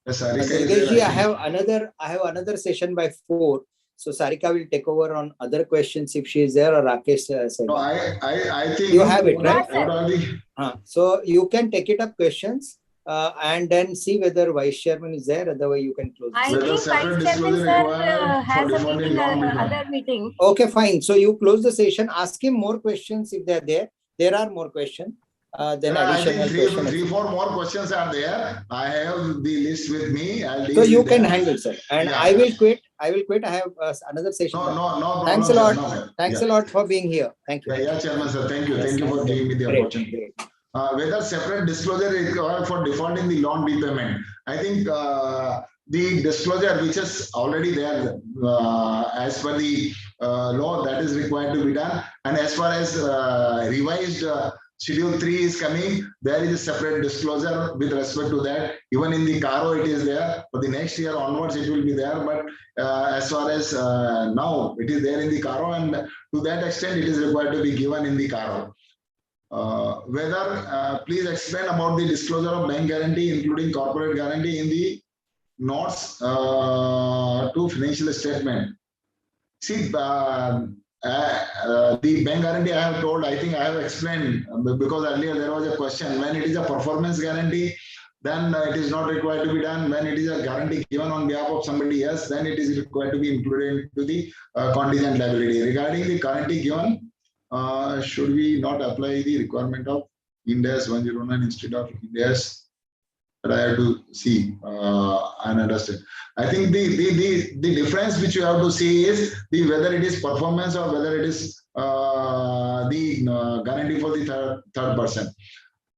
D: Yes, Sarika is there,
B: Durgesh, I
D: think.
B: have another session by 4. So Sarika will take over on other questions if she is there, or Rakesh said.
D: No, I think
B: You have it, right?
D: what are the
B: So you can take it up questions and then see whether Vice Chairman is there. Otherwise, you can close.
E: I
D: Whether
E: think
D: separate
E: Vice Chairman
D: disclosure
E: sir
D: required
E: has
D: for
E: a
D: defaulting
E: meeting,
D: non-payment.
E: other meeting.
B: Okay, fine. So you close the session. Ask him more questions if they are there. There are more questions. Then
D: I
B: additional
D: think
B: questions.
D: 4 more questions are there. I have the list with me. I'll deal
B: So you
D: with
B: can
D: them.
B: handle, sir. And
D: Yeah.
B: I will quit. I have another session.
D: No problem.
B: Thanks a
D: sir.
B: lot.
D: No,
B: Thanks
D: yeah.
B: a lot for being here. Thank you.
D: Yeah, Chairman, sir. Thank you.
B: Yes,
D: Thank you for giving me the
B: Great,
D: opportunity.
B: great.
D: Whether separate disclosure is required for defaulting the loan repayment. I think the disclosure which is already there as per the law, that is required to be done. And as far as revised Schedule 3 is coming, there is a separate disclosure with respect to that. Even in the CARO, it is there. For the next year onwards, it will be there. But as far as now, it is there in the CARO, and to that extent, it is required to be given in the CARO. Please explain about the disclosure of bank guarantee, including corporate guarantee, in the notes to financial statement. See, the bank guarantee I have told, I think I have explained, because earlier there was a question. When it is a performance guarantee, then it is not required to be done. When it is a guarantee given on behalf of somebody else, then it is required to be included into the contingent liability. Regarding the guarantee given, should we not apply the requirement of Ind AS 109 instead of Ind AS? But I have to see and understand. I think the difference which you have to see is whether it is performance or whether it is the guarantee for the third person.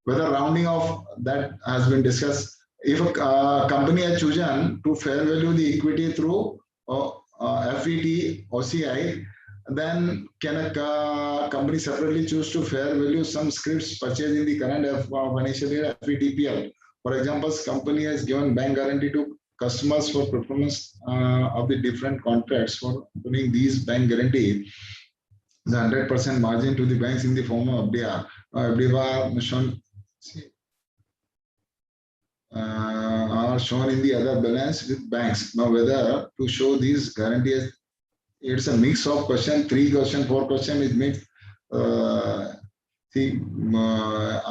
D: Whether rounding off, that has been discussed. If a company has chosen to fair value the equity through FET OCI, then can a company separately choose to fair value some scripts purchased in the current financial year FETPL? For example, company has given bank guarantee to customers for performance of the different contracts. For putting these bank guarantee, the 100% margin to the banks in the form of FDR. FDR are shown in the other balance with banks. Now, whether to show these guarantees, it's a mix of question, 3 question, 4 question is mixed.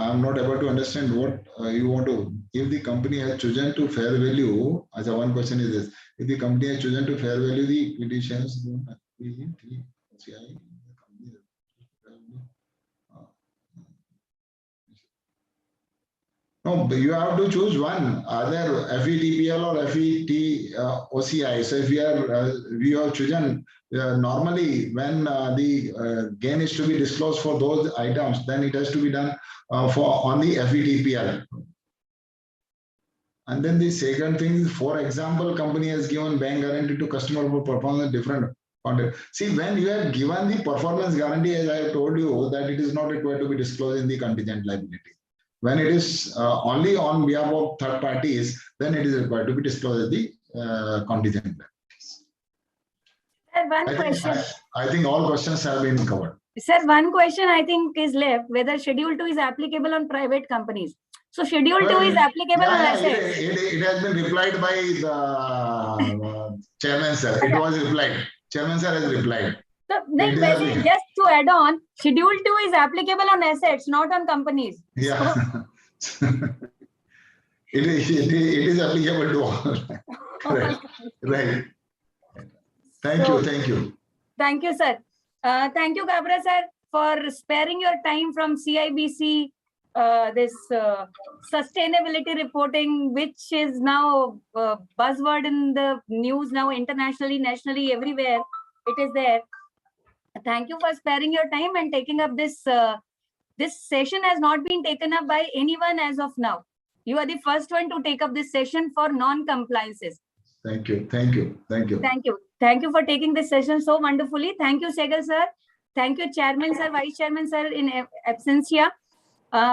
D: I'm not able to understand what you want to. If the company has chosen to fair value, as a one question is this: if the company has chosen to fair value the petitions, no, you have to choose one, either FETPL or FET OCI. So if you have chosen normally when the gain is to be disclosed for those items, then it has to be done on the FETPL. And then the second thing, for example, company has given bank guarantee to customer for performance different content. See, when you have given the performance guarantee, as I have told you, that it is not required to be disclosed in the contingent liability. When it is only on behalf of third parties, then it is required to be disclosed in the contingent liabilities.
E: One question.
D: I think all questions have been covered.
E: Sir, one question I think is left, whether Schedule 2 is applicable on private companies. So Schedule 2 is applicable on assets.
D: It has been replied by the chairman, sir. It was replied. Chairman, sir has replied.
E: So,
D: It is applicable.
E: just to add on, Schedule 2 is applicable on assets, not on companies.
D: Yeah. It is applicable to all. Right. Right. Thank
E: So-
D: you. Thank you.
E: Thank you, sir. Thank you, Kabra sir, for sparing your time from CIBC, this sustainability reporting, which is now buzzword in the news now internationally, nationally, everywhere. It is there. Thank you for sparing your time and taking up this. This session has not been taken up by anyone as of now. You are the first one to take up this session for non-compliances.
D: Thank you. Thank you. Thank you.
E: Thank you. Thank you for taking this session so wonderfully. Thank you, Segal sir. Thank you, Chairman sir, Vice Chairman sir in absentia.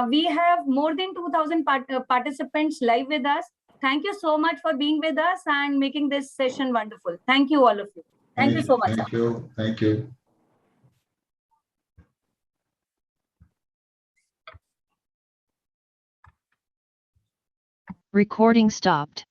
E: We have more than 2,000 participants live with us. Thank you so much for being with us and making this session wonderful. Thank you, all of you. Thank you so much, sir.
D: Thank you. Thank you.
F: Recording stopped.